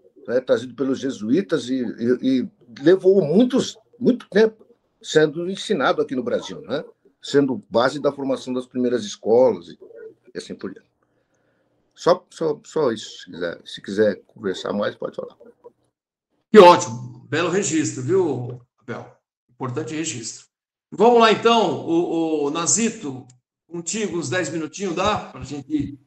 trazido pelos jesuítas, e levou muito tempo sendo ensinado aqui no Brasil, né? Sendo base da formação das primeiras escolas e assim por diante. Só isso. Se quiser conversar mais, pode falar. Que ótimo. Belo registro, viu, Abel? Importante registro. Vamos lá, então. O Nazito, contigo, uns 10 minutinhos, dá para a gente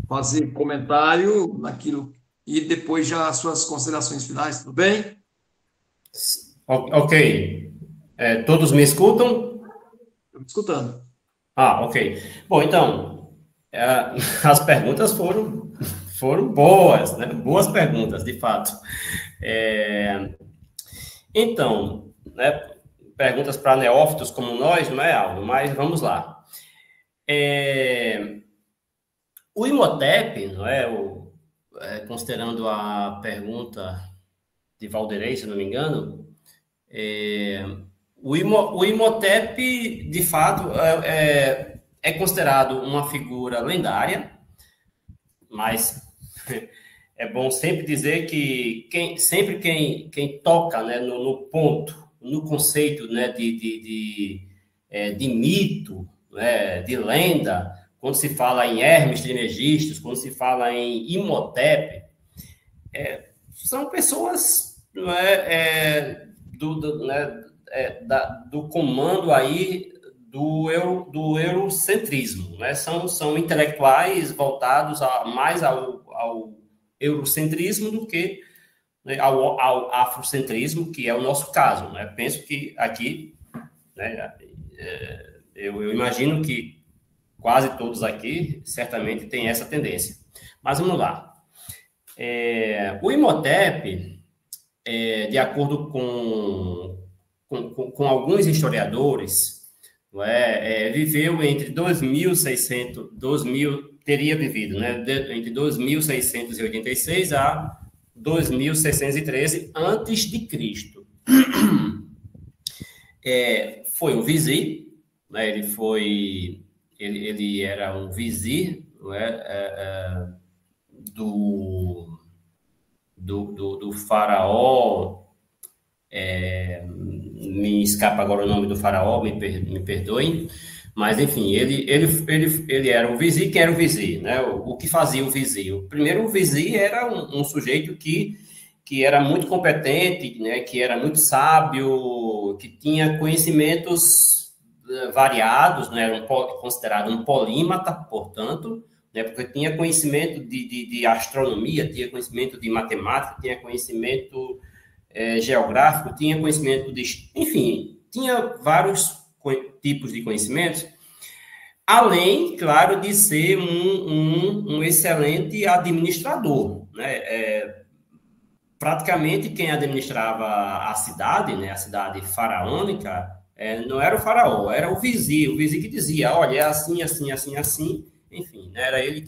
fazer comentário naquilo e depois já as suas considerações finais, tudo bem? Ok. Todos me escutam? Estou me escutando. Ok. Bom, então, as perguntas foram boas, né? Boas perguntas, de fato. Então, né, perguntas para neófitos como nós, não é, Aldo? Mas vamos lá. O Imhotep, não é? Considerando a pergunta de Valderei, se não me engano, o Imhotep, de fato, é considerado uma figura lendária, mas é bom sempre dizer que quem toca, né, no ponto, no conceito, né, de mito, né, de lenda, quando se fala em Hermes Trismegistus, quando se fala em Imhotep, são pessoas, né, do comando aí do eurocentrismo, né? São intelectuais voltados mais ao ao eurocentrismo do que, né, ao afrocentrismo, que é o nosso caso. Né? Penso que aqui, né, eu imagino que quase todos aqui certamente têm essa tendência. Mas vamos lá. O Imhotep, de acordo com alguns historiadores, viveu entre 2600, teria vivido, né, entre 2686 a 2613 antes de Cristo. Foi um vizir, né, ele era um vizir, do faraó, me escapa agora o nome do faraó, me perdoem, mas enfim, ele era um vizir. Quem era o vizir, né? O que fazia o vizir? Primeiro, o vizir era um sujeito que era muito competente, né? Que era muito sábio, que tinha conhecimentos variados, né? Era considerado um polímata, portanto, né? Porque tinha conhecimento de astronomia, tinha conhecimento de matemática, tinha conhecimento geográfico, tinha conhecimento enfim, tinha vários tipos de conhecimentos, além, claro, de ser um excelente administrador, né? Praticamente quem administrava a cidade, né, a cidade faraônica, não era o faraó, era o vizir que dizia, olha, é assim, assim, assim, assim, enfim, né, era ele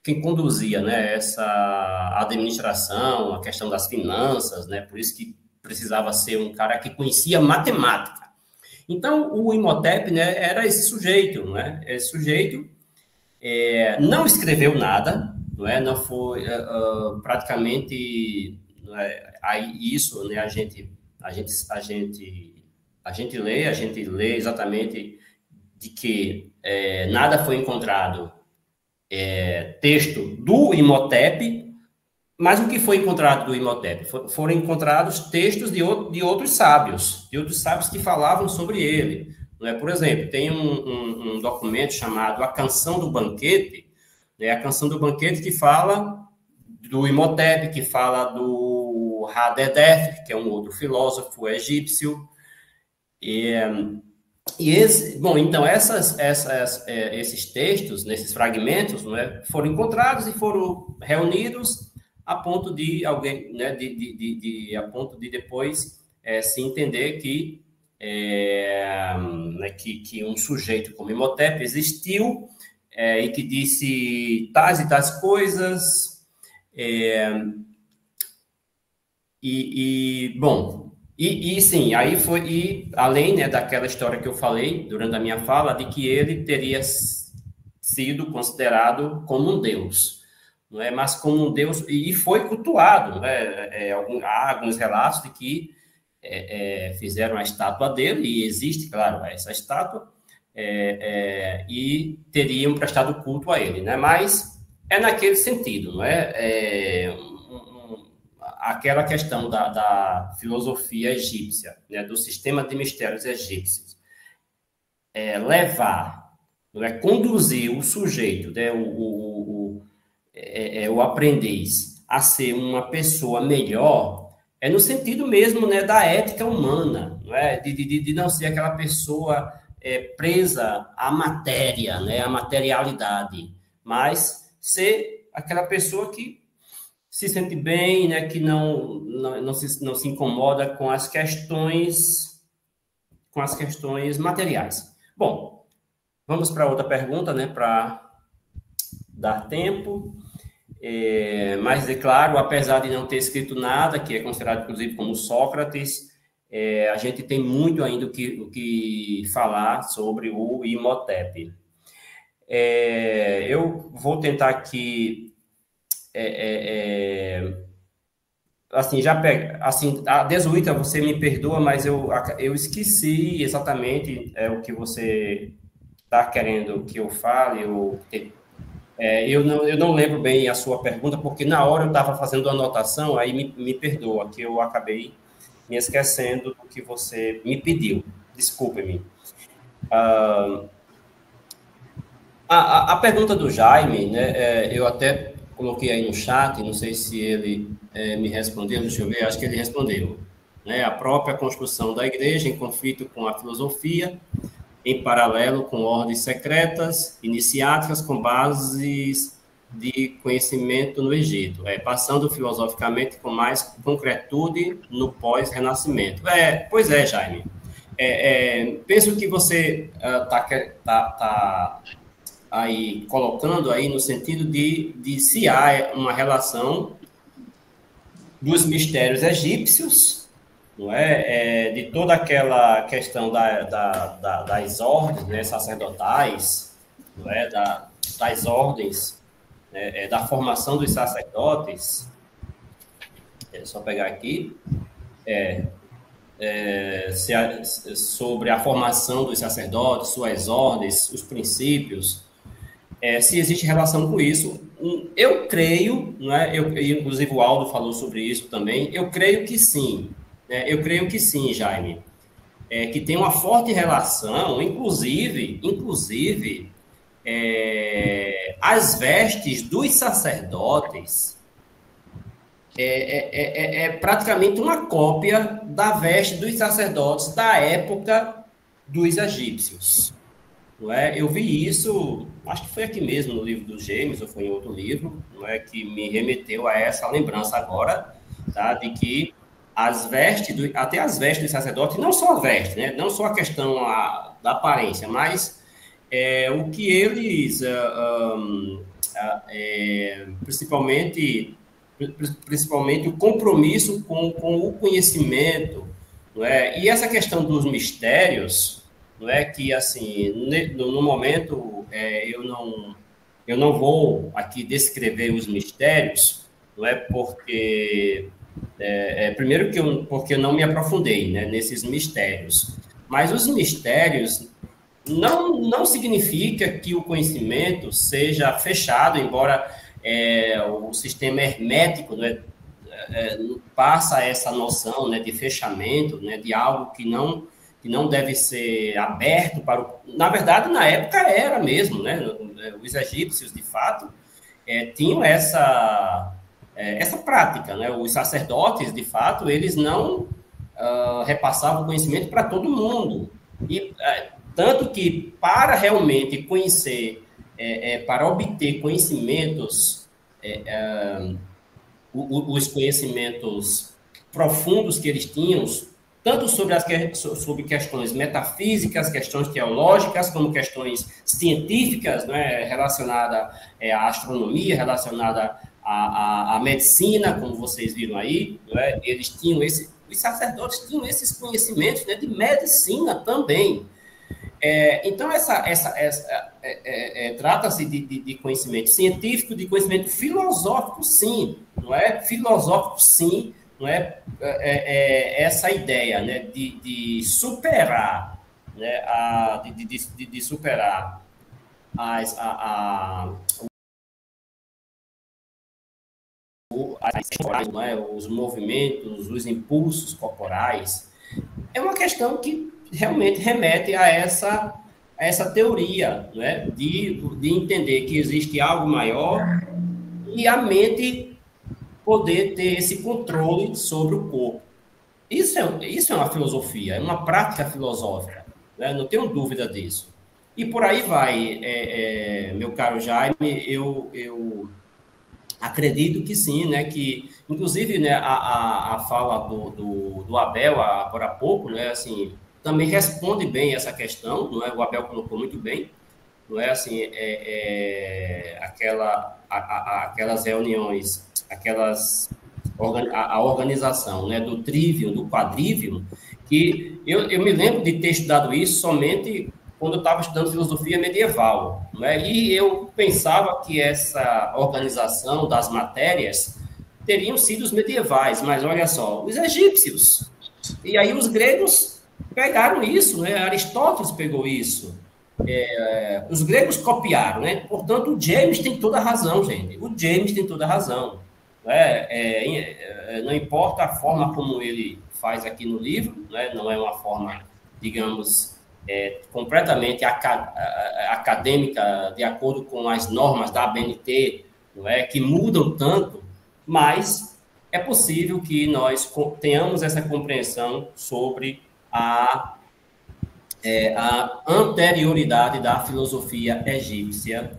quem conduzia, né, essa administração, a questão das finanças, né, por isso que precisava ser um cara que conhecia matemática. Então, o Imhotep, né, era esse sujeito, né, não escreveu nada, não foi praticamente, isso, né, a gente lê exatamente de que nada foi encontrado texto do Imhotep, mas o que foi encontrado do Imhotep? Foram encontrados textos de outros sábios que falavam sobre ele. Né? Por exemplo, tem um documento chamado A Canção do Banquete, né? A Canção do Banquete, que fala do Imhotep, que fala do Hadedef, que é um outro filósofo egípcio. Então, esses textos, nesses fragmentos, né, foram encontrados e foram reunidos a ponto de alguém, né, a ponto de depois se entender que um sujeito como Imhotep existiu e que disse tais e tais coisas. Sim, aí foi, além, né, daquela história que eu falei durante a minha fala, de que ele teria sido considerado como um deus, não é? Mas como um deus, e foi cultuado, né? Há alguns relatos de que fizeram a estátua dele, e existe, claro, essa estátua, e teriam prestado culto a ele, né? Mas é naquele sentido, não é? Aquela questão da filosofia egípcia, né, do sistema de mistérios egípcios, levar, conduzir o sujeito, né, o aprendiz, a ser uma pessoa melhor, no sentido mesmo, né, da ética humana, não é? De não ser aquela pessoa presa à matéria, né, à materialidade, mas ser aquela pessoa que se sente bem, né, que não se incomoda com as questões materiais. Bom, vamos para outra pergunta, né, para dar tempo. Mas, é claro, apesar de não ter escrito nada, que é considerado, inclusive, como Sócrates, a gente tem muito ainda o que falar sobre o Imhotep. Eu vou tentar aqui assim, a Desuíta, você me perdoa, mas eu esqueci exatamente o que você está querendo que eu fale. Eu não lembro bem a sua pergunta, porque na hora eu estava fazendo a anotação, aí me perdoa, que eu acabei me esquecendo do que você me pediu. Desculpe-me. A pergunta do Jaime, né, eu até coloquei aí no chat, não sei se ele me respondeu, deixa eu ver, acho que ele respondeu. Né, a própria construção da igreja em conflito com a filosofia, em paralelo com ordens secretas, iniciáticas, com bases de conhecimento no Egito, passando filosoficamente com mais concretude no pós-renascimento. Pois é, Jaime. Penso que você está aí colocando aí no sentido de se há uma relação dos mistérios egípcios, não é? De toda aquela questão das ordens, né, sacerdotais, não é? Das ordens, da formação dos sacerdotes. Só pegar aqui. Sobre a formação dos sacerdotes, suas ordens, os princípios, se existe relação com isso. Eu creio, né, inclusive o Aldo falou sobre isso também, eu creio que sim, né, Jaime, que tem uma forte relação, inclusive as vestes dos sacerdotes praticamente uma cópia da veste dos sacerdotes da época dos egípcios. Não é? Eu vi isso, acho que foi aqui mesmo no livro dos James, ou foi em outro livro, não é, que me remeteu a essa lembrança agora, tá, de que até as vestes dos sacerdotes, não só a veste, né, não só a questão da aparência, mas o que eles, principalmente o compromisso com o conhecimento, não é? E essa questão dos mistérios, não é, que assim no momento eu não vou aqui descrever os mistérios, não é, porque primeiro porque eu não me aprofundei, né, nesses mistérios, mas os mistérios não significa que o conhecimento seja fechado, embora o sistema hermético, né, passa essa noção, né, de fechamento, né, de algo que não deve ser aberto para o... Na verdade, na época era mesmo, né? Os egípcios, de fato, tinham essa prática, né? Os sacerdotes, de fato, eles não repassavam conhecimento para todo mundo. E tanto que, para realmente conhecer, para obter conhecimentos, os conhecimentos profundos que eles tinham, tanto sobre questões metafísicas, questões teológicas, como questões científicas, né, relacionadas à astronomia, relacionada à medicina, como vocês viram aí, né, eles tinham os sacerdotes tinham esses conhecimentos, né, de medicina também. Então, trata-se de conhecimento científico, de conhecimento filosófico, sim, não é? Filosófico, sim, não é? Essa ideia, né, de superar, né, de superar os movimentos, os impulsos corporais. É uma questão que realmente remete a essa teoria, né, de entender que existe algo maior e a mente poder ter esse controle sobre o corpo. Isso é uma filosofia, é uma prática filosófica, né? Não tenho dúvida disso. E por aí vai, meu caro Jaime, eu acredito que sim, né? Que, inclusive, né, a fala do Abel, agora há pouco, né, assim, também responde bem essa questão, não é? O Abel colocou muito bem, não é? Assim, aquelas reuniões, a organização, né, do trivium, do quadrivium, que eu me lembro de ter estudado isso somente quando eu estava estudando filosofia medieval, né? E eu pensava que essa organização das matérias teriam sido os medievais, mas olha só, os egípcios. E aí os gregos pegaram isso, né? Aristóteles pegou isso. Os gregos copiaram, né? Portanto, o James tem toda a razão, gente. O James tem toda a razão. Não importa a forma como ele faz aqui no livro, né? Não é uma forma, digamos, completamente acadêmica, de acordo com as normas da ABNT, não é, que mudam tanto, mas é possível que nós tenhamos essa compreensão sobre a anterioridade da filosofia egípcia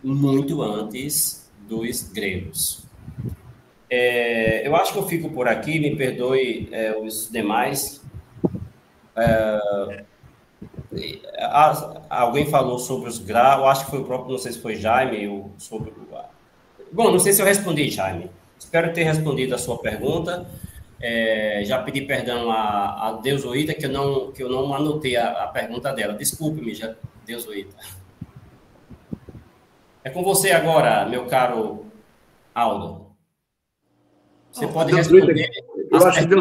muito antes dos gregos. Eu acho que eu fico por aqui, me perdoe os demais. Alguém falou sobre os graus, acho que foi o próprio, não sei se foi Jaime, sobre... Bom, não sei se eu respondi, Jaime. Espero ter respondido a sua pergunta. Já pedi perdão a Deusoíta, que eu não anotei a pergunta dela. Desculpe-me, Deusoíta. É com você agora, meu caro Aldo. Você pode responder. Eu acho que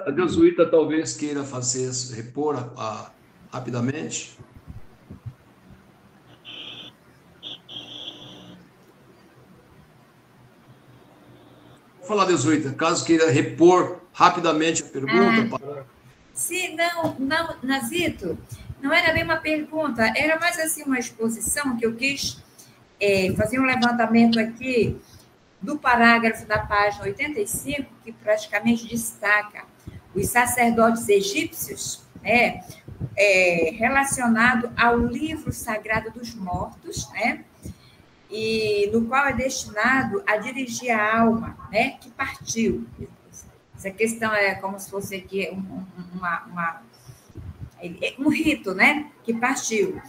a Deusoíta talvez queira repor rapidamente. Vou falar, Deusoíta, caso queira repor rapidamente a pergunta. Sim, não, Nazito, não era bem uma pergunta, era mais assim uma exposição que eu quis fazer um levantamento aqui do parágrafo da página 85, que praticamente destaca os sacerdotes egípcios, relacionado ao livro sagrado dos mortos, né? E no qual é destinado a dirigir a alma, né, que partiu. Essa questão é como se fosse aqui um rito, né, que partiu.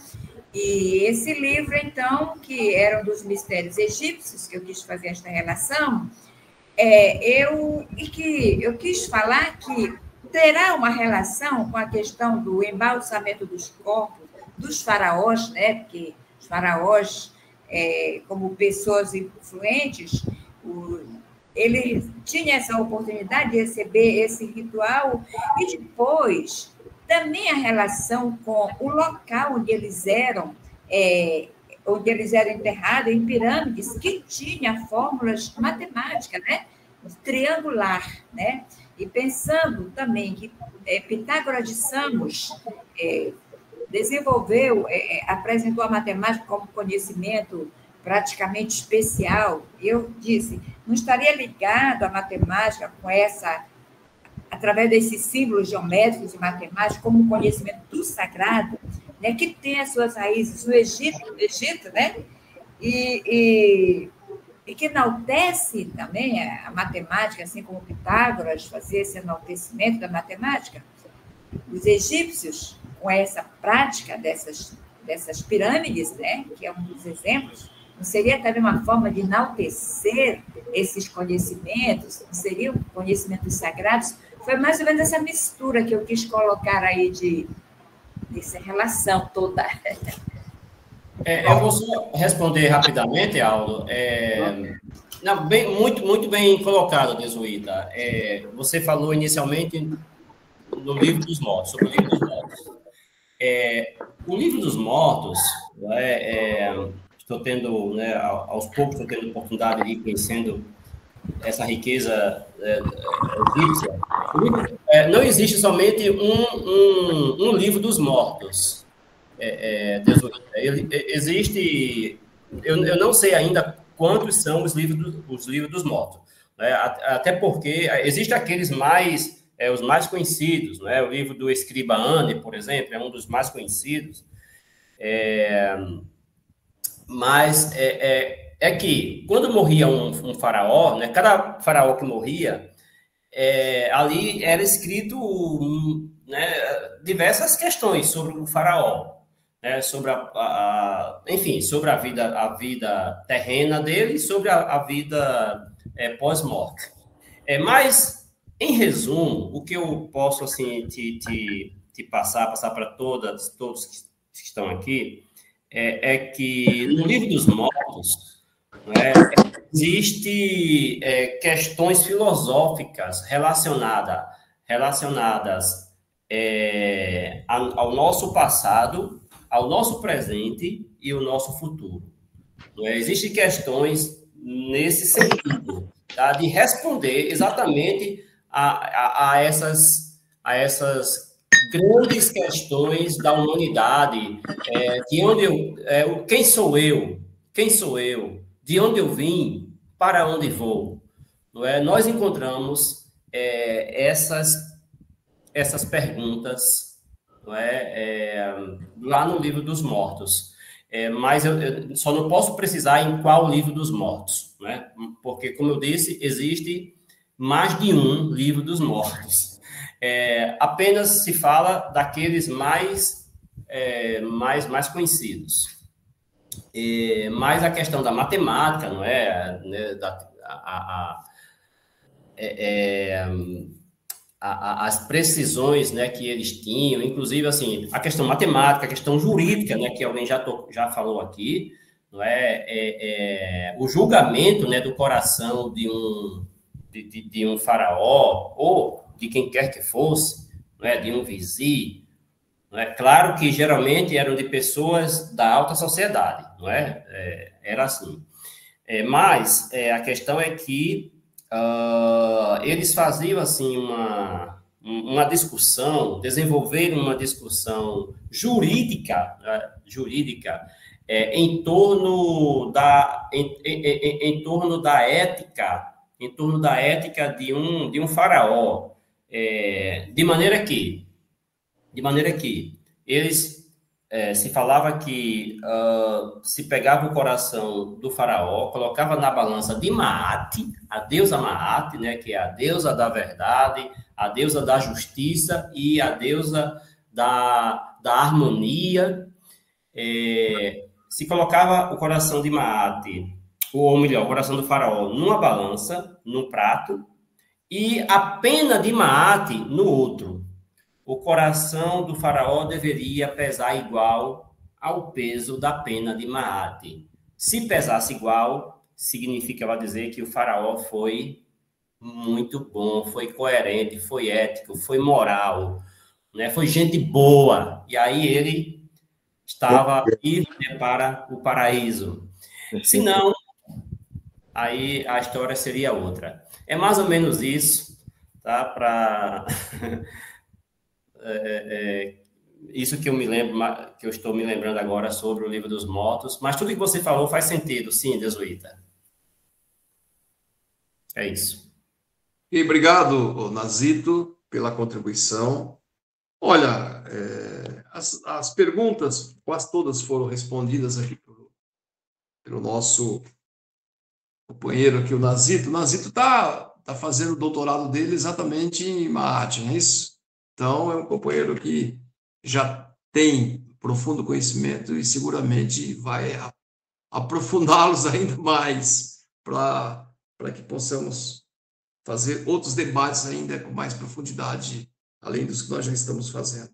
E esse livro, então, que era um dos mistérios egípcios, que eu quis fazer esta relação, eu quis falar que terá uma relação com a questão do embalsamento dos corpos dos faraós, né, porque os faraós, como pessoas influentes, ele tinha essa oportunidade de receber esse ritual, e depois também a relação com o local onde eles eram enterrados, em pirâmides, que tinha fórmulas matemáticas, né? Triangular, né? E pensando também que Pitágoras de Samos apresentou a matemática como conhecimento praticamente especial, eu disse, não estaria ligado à matemática com através desses símbolos geométricos e matemáticos, como um conhecimento do sagrado, né, que tem as suas raízes no Egito, né, e que enaltece também a matemática, assim como Pitágoras fazia esse enaltecimento da matemática. Os egípcios, com essa prática dessas pirâmides, né, que é um dos exemplos, não seria também uma forma de enaltecer esses conhecimentos, não seriam conhecimentos sagrados? Foi mais ou menos essa mistura que eu quis colocar aí dessa relação toda. Eu vou só responder rapidamente, Aldo. Não, muito bem colocado, Deusoíta. Você falou inicialmente no livro dos mortos, sobre o livro dos mortos. O livro dos mortos, estou tendo, né, aos poucos, estou tendo oportunidade de ir conhecendo essa riqueza egípcia. Não existe somente um livro dos mortos. Existe, eu não sei ainda quantos são os livros dos mortos, né? Até porque existem aqueles os mais conhecidos, né? O livro do escriba Ane, por exemplo, é um dos mais conhecidos. Mas que quando morria um faraó, né, cada faraó que morria, ali era escrito, né, diversas questões sobre o faraó, né, sobre enfim, sobre a vida terrena dele e sobre a vida pós-morte. Mas, em resumo, o que eu posso assim te passar para todos que estão aqui, que no livro dos mortos, né, existe questões filosóficas relacionadas ao nosso passado, ao nosso presente e ao nosso futuro. Existem questões nesse sentido, tá, de responder exatamente a essas grandes questões da humanidade, de onde quem sou eu? Quem sou eu? De onde eu vim? Para onde vou? Não é? Nós encontramos essas perguntas, não é? Lá no Livro dos Mortos. Mas eu só não posso precisar em qual Livro dos Mortos, não é? Porque, como eu disse, existe mais de um Livro dos Mortos. Apenas se fala daqueles mais conhecidos. Mas a questão da matemática, não é? As precisões, né, que eles tinham, inclusive, assim, a questão matemática, a questão jurídica, né, que alguém já falou aqui, não é? O julgamento, né, do coração de um faraó, ou de quem quer que fosse, não é? De um vizir, não é? Claro que geralmente eram de pessoas da alta sociedade, não é? Era assim. Mas a questão é que eles faziam assim uma discussão, desenvolveram uma discussão jurídica, né? Em torno da ética, de um faraó, de maneira que eles se falava que se pegava o coração do faraó, colocava na balança de Maat, a deusa Maat, né, que é a deusa da verdade, a deusa da justiça e a deusa da harmonia. Se colocava o coração de Maat, ou melhor, o coração do faraó, numa balança, num prato, e a pena de Maat no outro. O coração do faraó deveria pesar igual ao peso da pena de Maat. Se pesasse igual, significava dizer que o faraó foi muito bom, foi coerente, foi ético, foi moral, né? Foi gente boa. E aí ele estava livre para o paraíso. Se não, aí a história seria outra. É mais ou menos isso, tá? Para... isso que eu me lembro, que eu estou me lembrando agora sobre o Livro dos Mortos, mas tudo que você falou faz sentido, sim, Desuíta. É isso. E obrigado, Nazito, pela contribuição. Olha, as perguntas, quase todas foram respondidas aqui pelo nosso companheiro aqui, o Nazito. O Nazito está fazendo o doutorado dele exatamente em Maat, não é isso? Então, é um companheiro que já tem profundo conhecimento e seguramente vai aprofundá-los ainda mais para que possamos fazer outros debates ainda com mais profundidade, além dos que nós já estamos fazendo.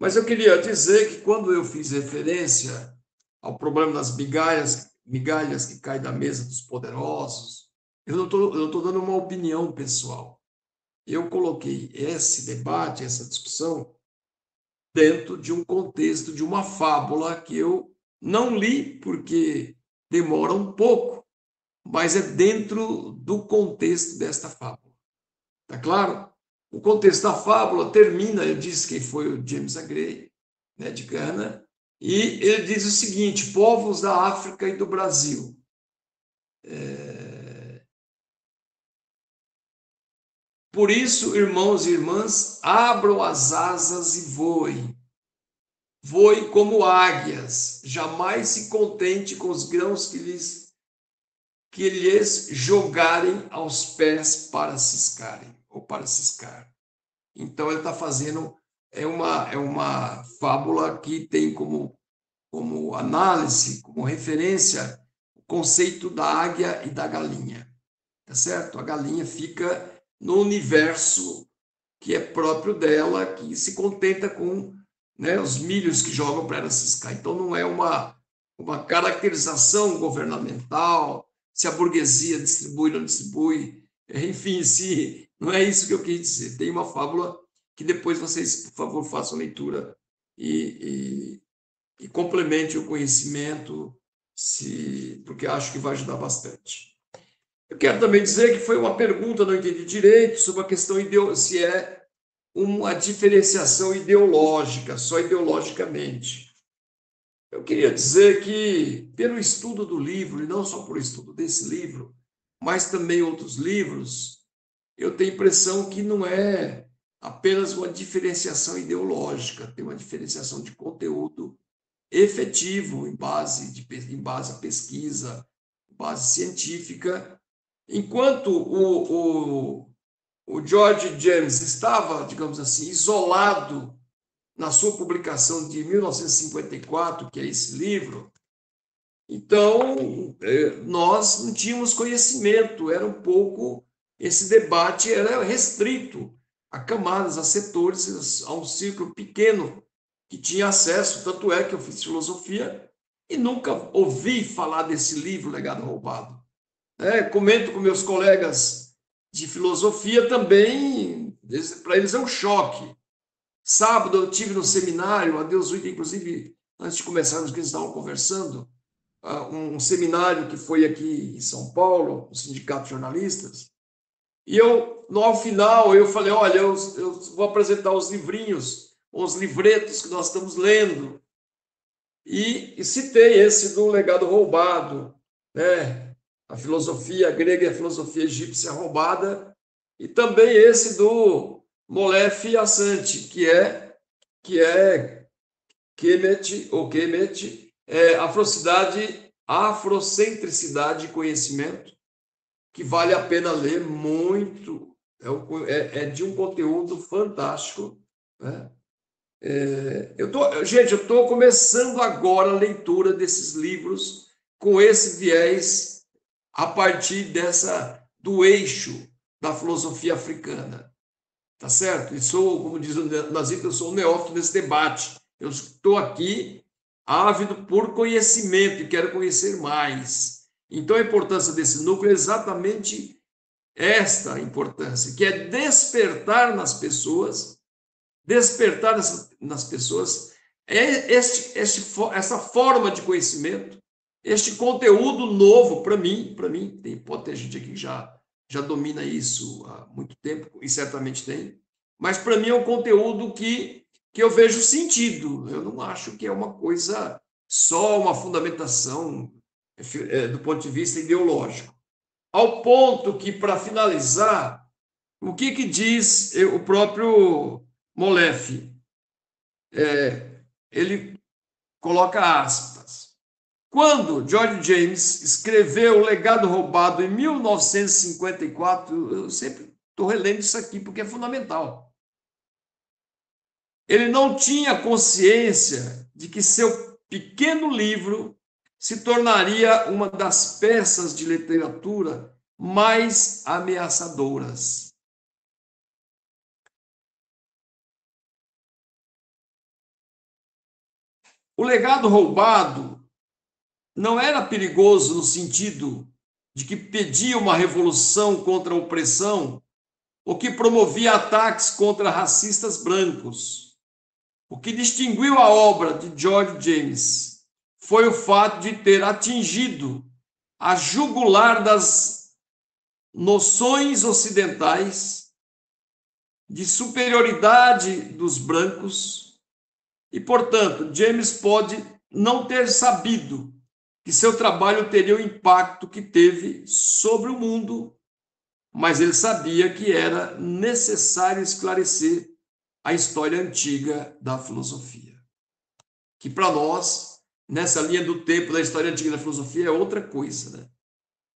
Mas eu queria dizer que quando eu fiz referência ao problema das migalhas que caem da mesa dos poderosos, eu não estou dando uma opinião pessoal. Eu coloquei esse debate, essa discussão, dentro de um contexto de uma fábula que eu não li porque demora um pouco, mas é dentro do contexto desta fábula. Tá claro? O contexto da fábula termina, eu disse que foi o James A. Gray, né, de Gana, e ele diz o seguinte: povos da África e do Brasil. Por isso, irmãos e irmãs, abram as asas e voem. Voem como águias, jamais se contente com os grãos que lhes jogarem aos pés para ciscarem, ou para ciscar. Então, ele está fazendo, é uma fábula que tem como análise, como referência, o conceito da águia e da galinha. Tá certo? A galinha fica no universo que é próprio dela, que se contenta com, né, os milhos que jogam para ela ciscar. Então, não é uma caracterização governamental, se a burguesia distribui ou não distribui, enfim, não é isso que eu quis dizer. Tem uma fábula que depois vocês, por favor, façam leitura e complemente o conhecimento, porque acho que vai ajudar bastante. Eu quero também dizer que foi uma pergunta, não entendi direito, sobre a questão se é uma diferenciação ideológica, só ideologicamente. Eu queria dizer que, pelo estudo do livro, e não só por estudo desse livro, mas também outros livros, eu tenho a impressão que não é apenas uma diferenciação ideológica, tem uma diferenciação de conteúdo efetivo em base à pesquisa, em base científica. Enquanto o George James estava, digamos assim, isolado na sua publicação de 1954, que é esse livro, então nós não tínhamos conhecimento, era um pouco, esse debate era restrito a camadas, a setores, a um círculo pequeno que tinha acesso, tanto é que eu fiz filosofia e nunca ouvi falar desse livro, Legado Roubado. Comento com meus colegas de filosofia também, para eles é um choque. Sábado eu tive no seminário, a Deus Uita, inclusive, antes de começarmos, que eles estavam conversando, um seminário que foi aqui em São Paulo, o Sindicato de Jornalistas, e ao final, eu falei, olha, eu vou apresentar os livrinhos, os livretos que nós estamos lendo, e citei esse do Legado Roubado, né? A filosofia grega e a filosofia egípcia roubada, e também esse do Molefe e Assante, que é Kemet, afrocentricidade e conhecimento, que vale a pena ler muito, é de um conteúdo fantástico, né? Gente, eu estou começando agora a leitura desses livros com esse viés a partir do eixo da filosofia africana, tá certo? E sou, como diz o Nazito, eu sou um neófito nesse debate. Eu estou aqui ávido por conhecimento e quero conhecer mais. Então, a importância desse núcleo é exatamente esta importância, que é despertar nas pessoas essa forma de conhecimento, este conteúdo novo para mim, pode ter gente aqui que já domina isso há muito tempo, e certamente tem, mas para mim é um conteúdo que eu vejo sentido. Eu não acho que é uma coisa, só uma fundamentação do ponto de vista ideológico. Ao ponto que, para finalizar, o que diz o próprio Molefe? Ele coloca aspas. Quando George James escreveu O Legado Roubado em 1954, eu sempre estou relendo isso aqui porque é fundamental. Ele não tinha consciência de que seu pequeno livro se tornaria uma das peças de literatura mais ameaçadoras. O Legado Roubado não era perigoso no sentido de que pedia uma revolução contra a opressão ou que promovia ataques contra racistas brancos. O que distinguiu a obra de George James foi o fato de ter atingido a jugular das noções ocidentais de superioridade dos brancos e, portanto, James pode não ter sabido que seu trabalho teria o impacto que teve sobre o mundo, mas ele sabia que era necessário esclarecer a história antiga da filosofia, que para nós, nessa linha do tempo da história antiga da filosofia, é outra coisa, né?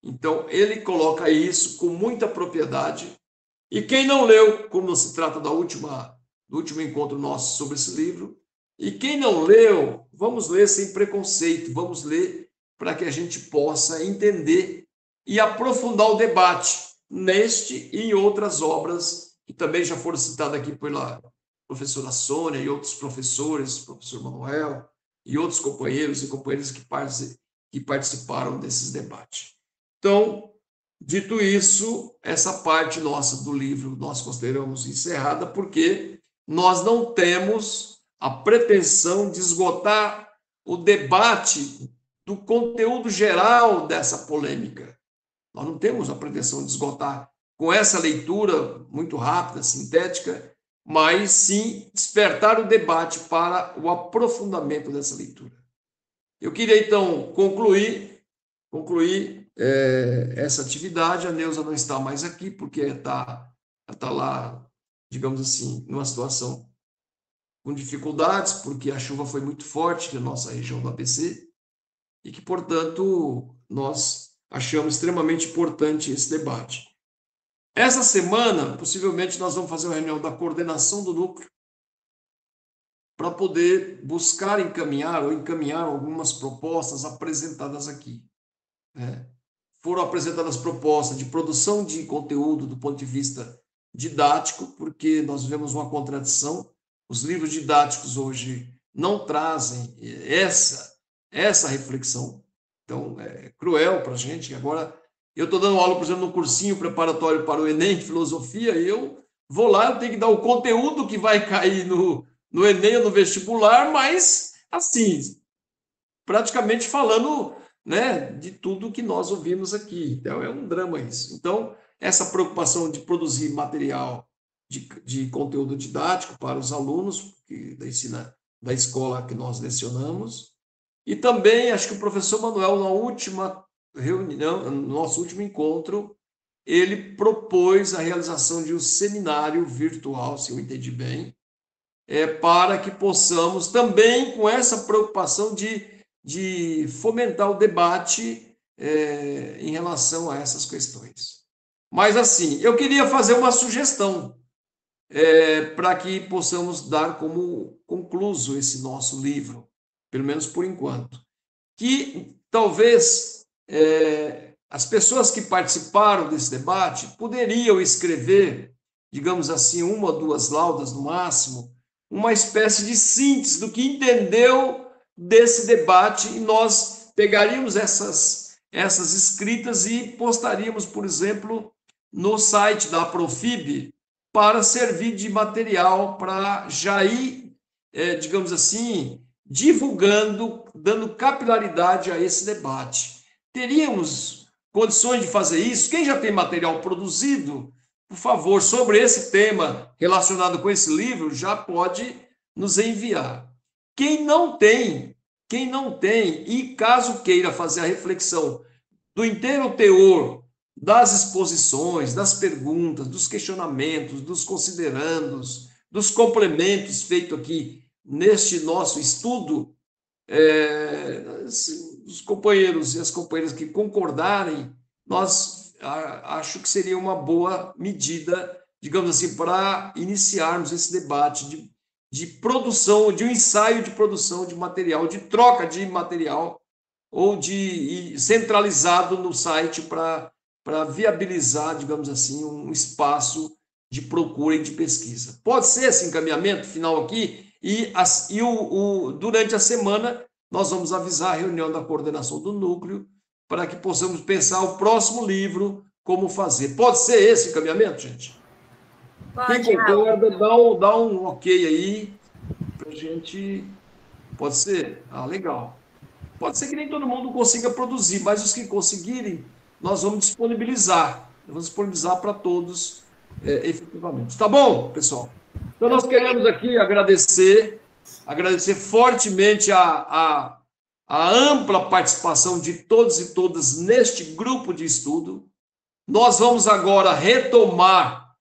Então, ele coloca isso com muita propriedade, e quem não leu, como se trata do último encontro nosso sobre esse livro, e quem não leu, vamos ler sem preconceito, vamos ler para que a gente possa entender e aprofundar o debate neste e em outras obras que também já foram citadas aqui pela professora Sônia e outros professores, professor Manuel e outros companheiros e companheiras que participaram desses debates. Então, dito isso, essa parte nossa do livro nós consideramos encerrada, porque nós não temos a pretensão de esgotar o debate do conteúdo geral dessa polêmica. Nós não temos a pretensão de esgotar com essa leitura muito rápida, sintética, mas sim despertar o debate para o aprofundamento dessa leitura. Eu queria, então, concluir essa atividade. A Neuza não está mais aqui, porque está lá, digamos assim, numa situação com dificuldades, porque a chuva foi muito forte na nossa região do ABC, e que, portanto, nós achamos extremamente importante esse debate. Essa semana, possivelmente, nós vamos fazer uma reunião da coordenação do núcleo para poder buscar encaminhar algumas propostas apresentadas aqui. Foram apresentadas propostas de produção de conteúdo do ponto de vista didático, porque nós vemos uma contradição. Os livros didáticos hoje não trazem essa reflexão. Então, é cruel para a gente. Agora, eu estou dando aula, por exemplo, no cursinho preparatório para o Enem de Filosofia, e eu vou lá, eu tenho que dar o conteúdo que vai cair no Enem ou no vestibular, mas, assim, praticamente falando, né, de tudo que nós ouvimos aqui. Então, é um drama isso. Então, essa preocupação de produzir material de conteúdo didático para os alunos da escola que nós lecionamos. E também, acho que o professor Manuel, na última reunião, no nosso último encontro, ele propôs a realização de um seminário virtual, se eu entendi bem, para que possamos também, com essa preocupação de fomentar o debate em relação a essas questões. Mas, assim, eu queria fazer uma sugestão para que possamos dar como concluso esse nosso livro, pelo menos por enquanto, que talvez as pessoas que participaram desse debate poderiam escrever, digamos assim, 1 ou 2 laudas no máximo, uma espécie de síntese do que entendeu desse debate, e nós pegaríamos essas escritas e postaríamos, por exemplo, no site da Aprofib, para servir de material para já ir, digamos assim, divulgando, dando capilaridade a esse debate. Teríamos condições de fazer isso? Quem já tem material produzido, por favor, sobre esse tema relacionado com esse livro, já pode nos enviar. Quem não tem, e caso queira fazer a reflexão do inteiro teor das exposições, das perguntas, dos questionamentos, dos considerandos, dos complementos feitos aqui neste nosso estudo, os companheiros e as companheiras que concordarem, nós acho que seria uma boa medida, digamos assim, para iniciarmos esse debate de produção, de um ensaio de produção de material, de troca de material, ou centralizado no site para viabilizar, digamos assim, um espaço de procura e de pesquisa. Pode ser esse encaminhamento final aqui, durante a semana nós vamos avisar a reunião da coordenação do núcleo para que possamos pensar o próximo livro, como fazer. Pode ser esse encaminhamento, gente? Pode. Quem concorda, dá um ok aí para a gente... Pode ser? Legal. Pode ser que nem todo mundo consiga produzir, mas os que conseguirem, nós vamos disponibilizar. Vamos disponibilizar para todos, efetivamente. Tá bom, pessoal? Então, nós queremos aqui agradecer fortemente a ampla participação de todos e todas neste grupo de estudo. Nós vamos agora retomar,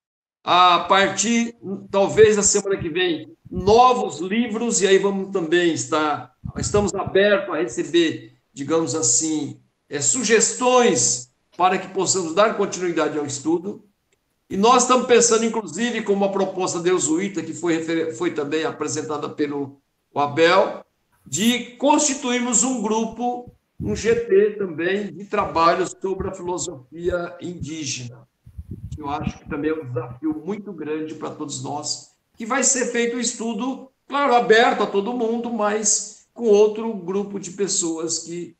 a partir, talvez, da semana que vem, novos livros, e aí vamos também estamos abertos a receber, digamos assim, sugestões para que possamos dar continuidade ao estudo. E nós estamos pensando, inclusive, com uma proposta jesuíta que foi também apresentada pelo Abel, de constituirmos um grupo, um GT também, de trabalho sobre a filosofia indígena, que eu acho que também é um desafio muito grande para todos nós, que vai ser feito um estudo, claro, aberto a todo mundo, mas com outro grupo de pessoas de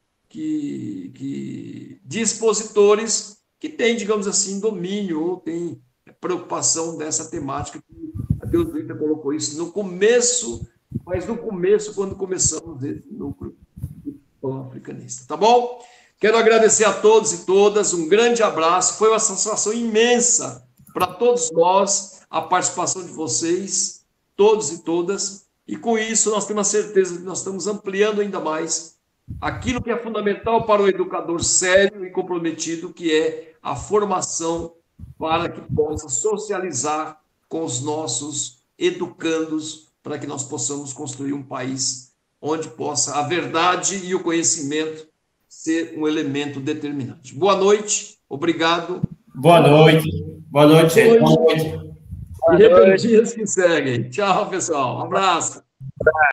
expositores que tem, digamos assim, domínio ou tem preocupação dessa temática, que a Deusvita colocou isso no começo, mas no começo, quando começamos esse núcleo pan-africanista. Tá bom? Quero agradecer a todos e todas, um grande abraço, foi uma satisfação imensa para todos nós a participação de vocês, todos e todas, e com isso nós temos a certeza que nós estamos ampliando ainda mais aquilo que é fundamental para o educador sério e comprometido, que é a formação para que possa socializar com os nossos educandos, para que nós possamos construir um país onde possa a verdade e o conhecimento ser um elemento determinante. Boa noite, obrigado. Boa noite. Boa noite, gente. Boa noite. E Rebeldias que seguem. Tchau, pessoal. Um abraço.